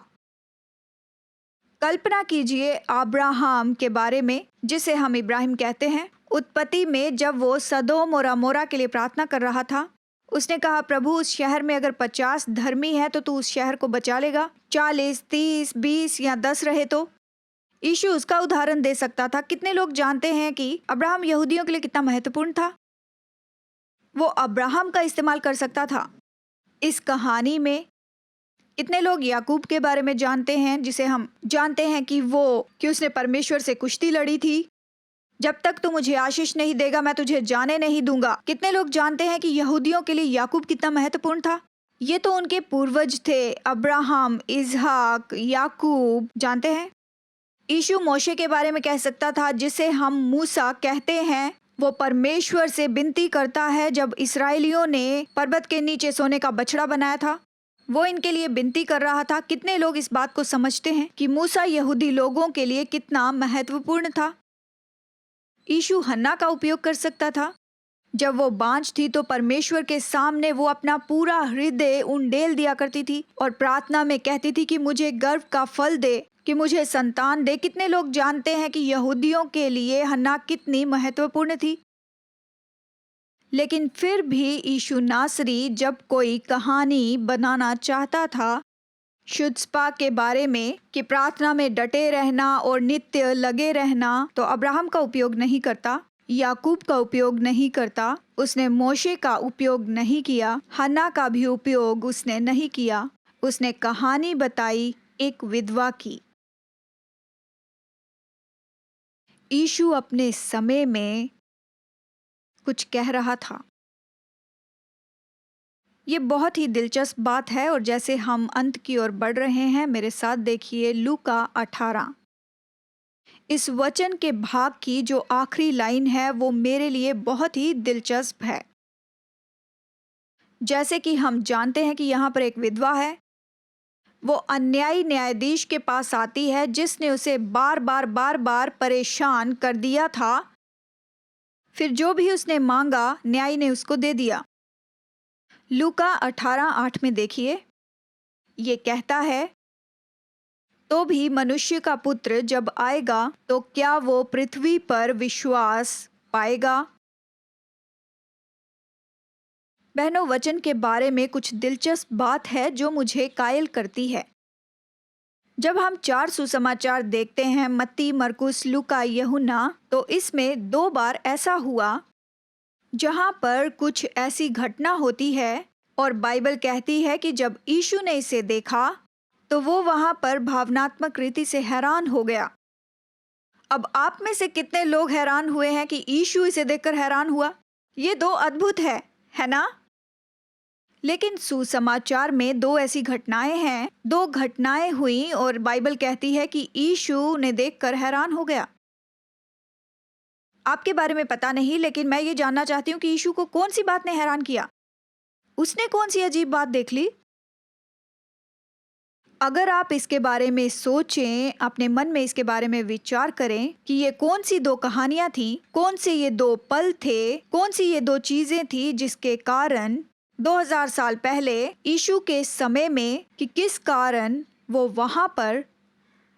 कल्पना कीजिए अब्राहम के बारे में, जिसे हम इब्राहिम कहते हैं। उत्पत्ति में जब वो सदोम और अमोरा के लिए प्रार्थना कर रहा था, उसने कहा, प्रभु उस शहर में अगर 50 धर्मी है तो तू उस शहर को बचा लेगा। 40, 30, 20 या 10 रहे तो। यीशु उसका उदाहरण दे सकता था। कितने लोग जानते हैं कि अब्राहम यहूदियों के लिए कितना महत्वपूर्ण था? वो अब्राहम का इस्तेमाल कर सकता था। इस कहानी में कितने लोग याकूब के बारे में जानते हैं, जिसे हम जानते हैं कि उसने परमेश्वर से कुश्ती लड़ी थी। जब तक तू मुझे आशीष नहीं देगा मैं तुझे जाने नहीं दूंगा। कितने लोग जानते हैं कि यहूदियों के लिए याकूब कितना महत्वपूर्ण था? ये तो उनके पूर्वज थे, अब्राहम, इसहाक, याकूब। जानते हैं यीशु मोशे के बारे में कह सकता था, जिसे हम मूसा कहते हैं। वो परमेश्वर से विनती करता है। जब इस्राएलियों ने पर्वत के नीचे सोने का बछड़ा बनाया था, वो इनके लिए विनती कर रहा था। कितने लोग इस बात को समझते हैं कि मूसा यहूदी लोगों के लिए कितना महत्वपूर्ण था? यीशु हन्ना का उपयोग कर सकता था। जब वो बांझ थी तो परमेश्वर के सामने वो अपना पूरा हृदय उंडेल दिया करती थी और प्रार्थना में कहती थी कि मुझे गर्भ का फल दे, कि मुझे संतान दे। कितने लोग जानते हैं कि यहूदियों के लिए हन्ना कितनी महत्वपूर्ण थी? लेकिन फिर भी यीशु नासरी जब कोई कहानी बनाना चाहता था शुद्धस्पा के बारे में, कि प्रार्थना में डटे रहना और नित्य लगे रहना, तो अब्राहम का उपयोग नहीं करता, याकूब का उपयोग नहीं करता, उसने मोशे का उपयोग नहीं किया, हन्ना का भी उपयोग उसने नहीं किया। उसने कहानी बताई एक विधवा की। यीशु अपने समय में कुछ कह रहा था। ये बहुत ही दिलचस्प बात है और जैसे हम अंत की ओर बढ़ रहे हैं, मेरे साथ देखिए लूका 18। इस वचन के भाग की जो आखिरी लाइन है वो मेरे लिए बहुत ही दिलचस्प है। जैसे कि हम जानते हैं कि यहाँ पर एक विधवा है। वो अन्यायी न्यायाधीश के पास आती है जिसने उसे बार बार परेशान कर दिया था। फिर जो भी उसने मांगा न्यायी ने उसको दे दिया। लूका 18:8 में देखिए, ये कहता है, तो भी मनुष्य का पुत्र जब आएगा तो क्या वो पृथ्वी पर विश्वास पाएगा? बहनों, वचन के बारे में कुछ दिलचस्प बात है जो मुझे कायल करती है। जब हम 4 सुसमाचार देखते हैं, मत्ती, मरकुस, लूका, यूहन्ना, तो इसमें 2 बार ऐसा हुआ जहां पर कुछ ऐसी घटना होती है और बाइबल कहती है कि जब यीशु ने इसे देखा तो वो वहां पर भावनात्मक रीति से हैरान हो गया। अब आप में से कितने लोग हैरान हुए हैं कि यीशु इसे देखकर हैरान हुआ? ये 2 अद्भुत है ना? लेकिन सुसमाचार में 2 ऐसी घटनाएं हैं, 2 घटनाएं हुई और बाइबल कहती है कि यीशु ने देखकर हैरान हो गया। आपके बारे में पता नहीं, लेकिन मैं ये जानना चाहती हूँ कि यीशु को कौन सी बात ने हैरान किया? उसने कौन सी अजीब बात देख ली? अगर आप इसके बारे में सोचें, अपने मन में इसके बारे में विचार करें कि ये कौन सी 2 कहानियां थी, कौन से ये 2 पल थे, कौन सी ये 2 चीजें थी जिसके कारण 2000 साल पहले यीशु के समय में, कि किस कारण वो वहां पर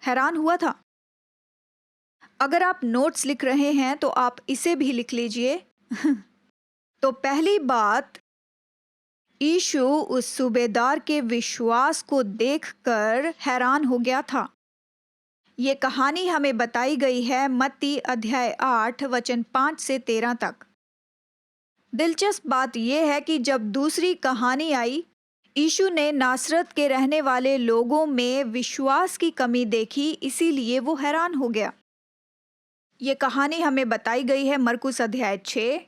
हैरान हुआ था। अगर आप नोट्स लिख रहे हैं तो आप इसे भी लिख लीजिए। तो पहली बात, यीशु उस सूबेदार के विश्वास को देखकर हैरान हो गया था। ये कहानी हमें बताई गई है मत्ती अध्याय 8 वचन 5 से 13 तक। दिलचस्प बात यह है कि जब दूसरी कहानी आई, यीशु ने नासरत के रहने वाले लोगों में विश्वास की कमी देखी, इसीलिए वो हैरान हो गया। ये कहानी हमें बताई गई है मरकुस अध्याय 6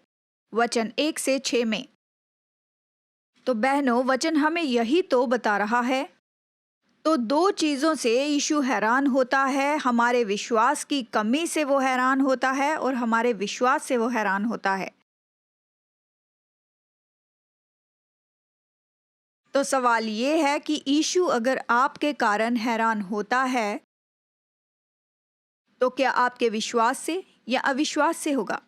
वचन 1 से 6 में। तो बहनों, वचन हमें यही तो बता रहा है। तो दो चीजों से यीशु हैरान होता है, हमारे विश्वास की कमी से वो हैरान होता है और हमारे विश्वास से वो हैरान होता है। तो सवाल ये है कि यीशु अगर आपके कारण हैरान होता है तो क्या आपके विश्वास से या अविश्वास से होगा?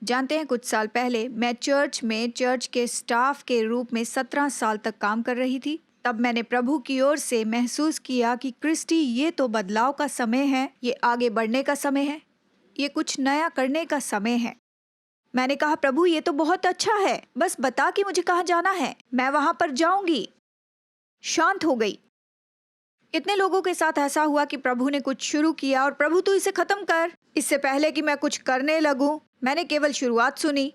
जानते हैं, कुछ साल पहले मैं चर्च के स्टाफ के रूप में 17 साल तक काम कर रही थी। तब मैंने प्रभु की ओर से महसूस किया कि क्रिस्टी, ये तो बदलाव का समय है, ये आगे बढ़ने का समय है, ये कुछ नया करने का समय है। मैंने कहा, प्रभु ये तो बहुत अच्छा है, बस बता कि मुझे कहाँ जाना है, मैं वहां पर जाऊंगी। शांत हो गई। कितने लोगों के साथ ऐसा हुआ कि प्रभु ने कुछ शुरू किया और प्रभु तू इसे खत्म कर। इससे पहले कि मैं कुछ करने लगूं, मैंने केवल शुरुआत सुनी।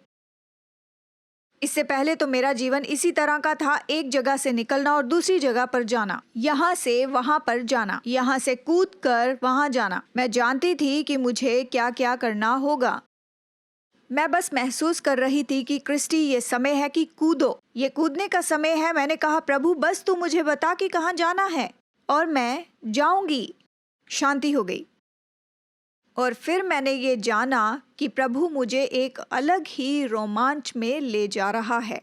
इससे पहले तो मेरा जीवन इसी तरह का था, एक जगह से निकलना और दूसरी जगह पर जाना, यहाँ से वहां पर जाना, यहाँ से कूद कर वहां जाना। मैं जानती थी कि मुझे क्या क्या करना होगा। मैं बस महसूस कर रही थी कि क्रिस्टी, ये समय है कि कूदो, ये कूदने का समय है। मैंने कहा, प्रभु बस तू मुझे बता कि कहाँ जाना है और मैं जाऊंगी। शांति हो गई। और फिर मैंने ये जाना कि प्रभु मुझे एक अलग ही रोमांच में ले जा रहा है।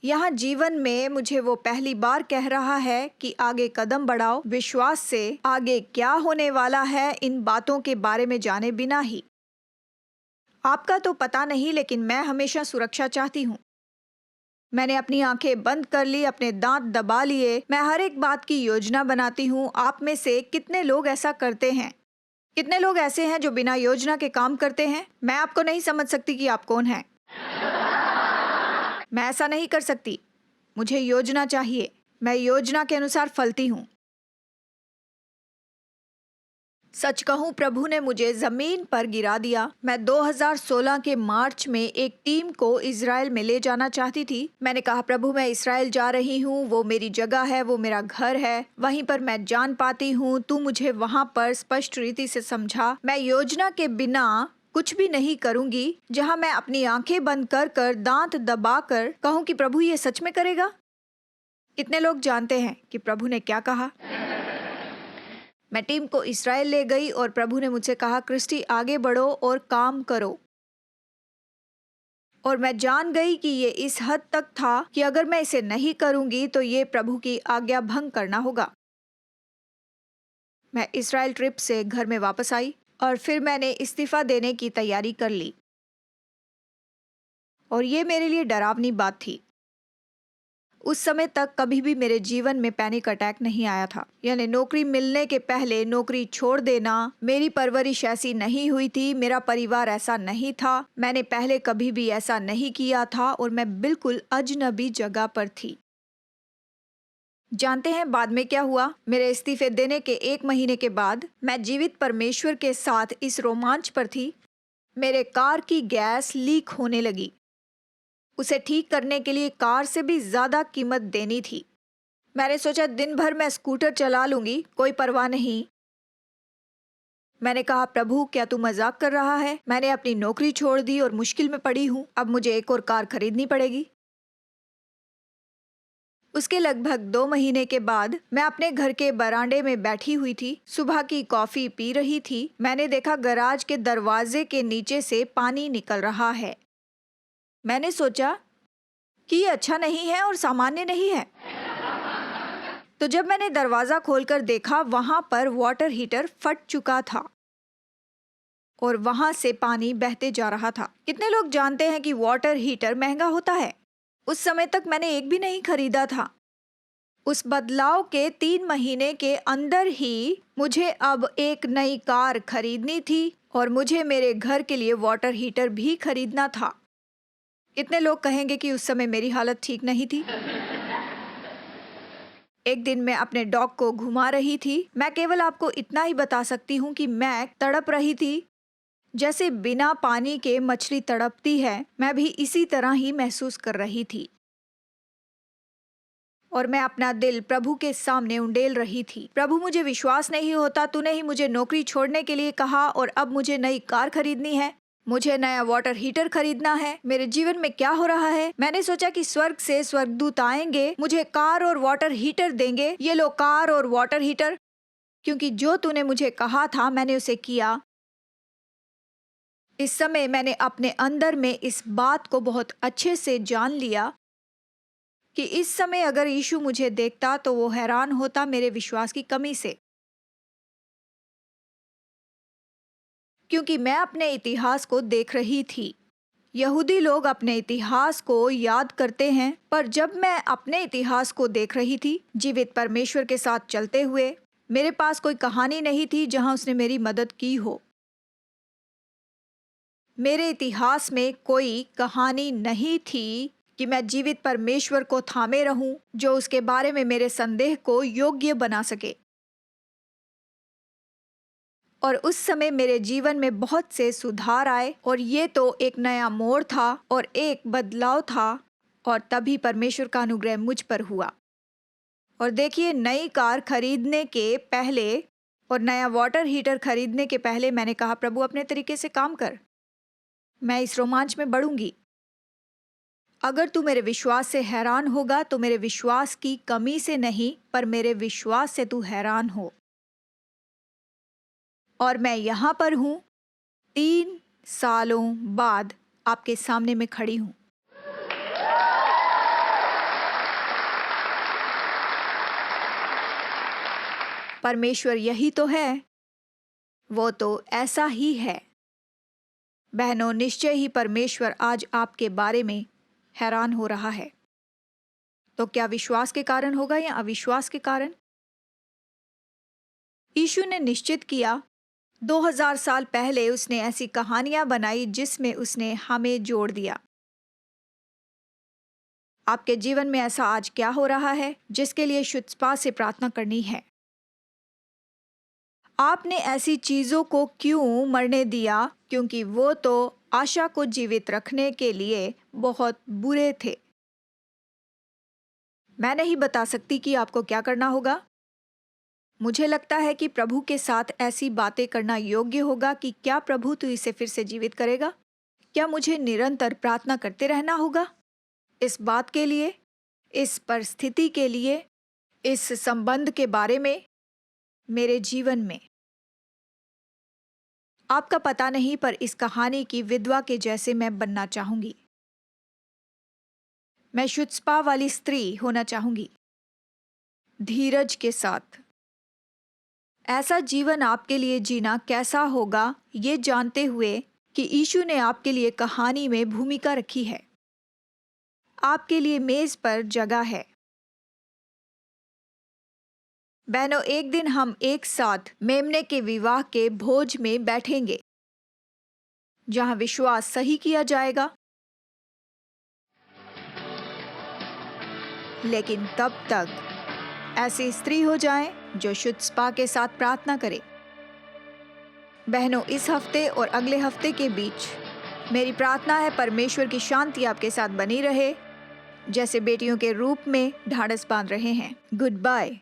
यहाँ जीवन में मुझे वो पहली बार कह रहा है कि आगे कदम बढ़ाओ, विश्वास से। आगे क्या होने वाला है इन बातों के बारे में जाने बिना ही। आपका तो पता नहीं, लेकिन मैं हमेशा सुरक्षा चाहती हूँ। मैंने अपनी आंखें बंद कर ली, अपने दांत दबा लिए। मैं हर एक बात की योजना बनाती हूँ। आप में से कितने लोग ऐसा करते हैं? कितने लोग ऐसे हैं जो बिना योजना के काम करते हैं? मैं आपको नहीं समझ सकती कि आप कौन हैं। मैं ऐसा नहीं कर सकती। मुझे योजना चाहिए। मैं योजना के अनुसार फलती हूँ। सच कहूँ, प्रभु ने मुझे जमीन पर गिरा दिया। मैं 2016 के मार्च में एक टीम को इजराइल में ले जाना चाहती थी। मैंने कहा, प्रभु मैं इजराइल जा रही हूँ, वो मेरी जगह है, वो मेरा घर है, वहीं पर मैं जान पाती हूँ। तू मुझे वहाँ पर स्पष्ट रीति से समझा। मैं योजना के बिना कुछ भी नहीं करूँगी, जहाँ मैं अपनी आंखें बंद कर कर दांत दबा कर कहूँ कि प्रभु ये सच में करेगा। कितने लोग जानते हैं कि प्रभु ने क्या कहा? मैं टीम को इस्राएल ले गई और प्रभु ने मुझसे कहा, क्रिस्टी आगे बढ़ो और काम करो। और मैं जान गई कि ये इस हद तक था कि अगर मैं इसे नहीं करूंगी तो ये प्रभु की आज्ञा भंग करना होगा। मैं इस्राएल ट्रिप से घर में वापस आई और फिर मैंने इस्तीफा देने की तैयारी कर ली। और ये मेरे लिए डरावनी बात थी। उस समय तक कभी भी मेरे जीवन में पैनिक अटैक नहीं आया था। यानी नौकरी मिलने के पहले नौकरी छोड़ देना। मेरी परवरिश ऐसी नहीं हुई थी, मेरा परिवार ऐसा नहीं था, मैंने पहले कभी भी ऐसा नहीं किया था और मैं बिल्कुल अजनबी जगह पर थी। जानते हैं बाद में क्या हुआ? मेरे इस्तीफे देने के 1 महीने के बाद मैं जीवित परमेश्वर के साथ इस रोमांच पर थी। मेरे कार की गैस लीक होने लगी। उसे ठीक करने के लिए कार से भी ज्यादा कीमत देनी थी। मैंने सोचा दिन भर मैं स्कूटर चला लूंगी, कोई परवाह नहीं। मैंने कहा, प्रभु क्या तू मजाक कर रहा है? मैंने अपनी नौकरी छोड़ दी और मुश्किल में पड़ी हूँ। अब मुझे एक और कार खरीदनी पड़ेगी। उसके लगभग 2 महीने के बाद मैं अपने घर के बरामदे में बैठी हुई थी, सुबह की कॉफी पी रही थी। मैंने देखा गैराज के दरवाजे के नीचे से पानी निकल रहा है। मैंने सोचा कि ये अच्छा नहीं है और सामान्य नहीं है। तो जब मैंने दरवाजा खोलकर देखा, वहां पर वाटर हीटर फट चुका था और वहां से पानी बहते जा रहा था। कितने लोग जानते हैं कि वाटर हीटर महंगा होता है? उस समय तक मैंने एक भी नहीं खरीदा था। उस बदलाव के 3 महीने के अंदर ही मुझे अब एक नई कार खरीदनी थी और मुझे मेरे घर के लिए वाटर हीटर भी खरीदना था। कितने लोग कहेंगे कि उस समय मेरी हालत ठीक नहीं थी? एक दिन मैं अपने डॉग को घुमा रही थी। मैं केवल आपको इतना ही बता सकती हूँ कि मैं तड़प रही थी। जैसे बिना पानी के मछली तड़पती है, मैं भी इसी तरह ही महसूस कर रही थी। और मैं अपना दिल प्रभु के सामने उंडेल रही थी। प्रभु, मुझे विश्वास नहीं होता, तूने ही मुझे नौकरी छोड़ने के लिए कहा और अब मुझे नई कार खरीदनी है, मुझे नया वाटर हीटर खरीदना है। मेरे जीवन में क्या हो रहा है? मैंने सोचा कि स्वर्ग से स्वर्गदूत आएंगे, मुझे कार और वाटर हीटर देंगे। ये लो कार और वाटर हीटर, क्योंकि जो तूने मुझे कहा था मैंने उसे किया। इस समय मैंने अपने अंदर में इस बात को बहुत अच्छे से जान लिया कि इस समय अगर यीशु मुझे देखता तो वो हैरान होता मेरे विश्वास की कमी से, क्योंकि मैं अपने इतिहास को देख रही थी। यहूदी लोग अपने इतिहास को याद करते हैं, पर जब मैं अपने इतिहास को देख रही थी, जीवित परमेश्वर के साथ चलते हुए, मेरे पास कोई कहानी नहीं थी जहां उसने मेरी मदद की हो। मेरे इतिहास में कोई कहानी नहीं थी कि मैं जीवित परमेश्वर को थामे रहूं, जो उसके बारे में मेरे संदेह को योग्य बना सके। और उस समय मेरे जीवन में बहुत से सुधार आए और ये तो एक नया मोड़ था और एक बदलाव था, और तभी परमेश्वर का अनुग्रह मुझ पर हुआ। और देखिए, नई कार खरीदने के पहले और नया वाटर हीटर खरीदने के पहले मैंने कहा, प्रभु अपने तरीके से काम कर, मैं इस रोमांच में बढ़ूंगी। अगर तू मेरे विश्वास से हैरान होगा तो मेरे विश्वास की कमी से नहीं, पर मेरे विश्वास से तू हैरान हो। और मैं यहाँ पर हूँ, 3 सालों बाद आपके सामने में खड़ी हूँ। परमेश्वर यही तो है, वो तो ऐसा ही है। बहनों, निश्चय ही परमेश्वर आज आपके बारे में हैरान हो रहा है। तो क्या विश्वास के कारण होगा या अविश्वास के कारण? यीशु ने निश्चित किया, 2000 साल पहले उसने ऐसी कहानियां बनाई जिसमें उसने हमें जोड़ दिया। आपके जीवन में ऐसा आज क्या हो रहा है जिसके लिए शुद्धता से प्रार्थना करनी है? आपने ऐसी चीजों को क्यों मरने दिया? क्योंकि वो तो आशा को जीवित रखने के लिए बहुत बुरे थे। मैं नहीं बता सकती कि आपको क्या करना होगा। मुझे लगता है कि प्रभु के साथ ऐसी बातें करना योग्य होगा कि क्या प्रभु तू इसे फिर से जीवित करेगा? क्या मुझे निरंतर प्रार्थना करते रहना होगा इस बात के लिए, इस परिस्थिति के लिए, इस संबंध के बारे में, मेरे जीवन में? आपका पता नहीं, पर इस कहानी की विधवा के जैसे मैं बनना चाहूंगी। मैं शुद्धता वाली स्त्री होना चाहूंगी, धीरज के साथ। ऐसा जीवन आपके लिए जीना कैसा होगा, ये जानते हुए कि यीशु ने आपके लिए कहानी में भूमिका रखी है। आपके लिए मेज पर जगह है। बहनों, एक दिन हम एक साथ मेमने के विवाह के भोज में बैठेंगे, जहां विश्वास सही किया जाएगा। लेकिन तब तक ऐसी स्त्री हो जाएं जो शुद्ध स्पा के साथ प्रार्थना करे। बहनों, इस हफ्ते और अगले हफ्ते के बीच मेरी प्रार्थना है परमेश्वर की शांति आपके साथ बनी रहे, जैसे बेटियों के रूप में ढाढ़स बांध रहे हैं। Good bye.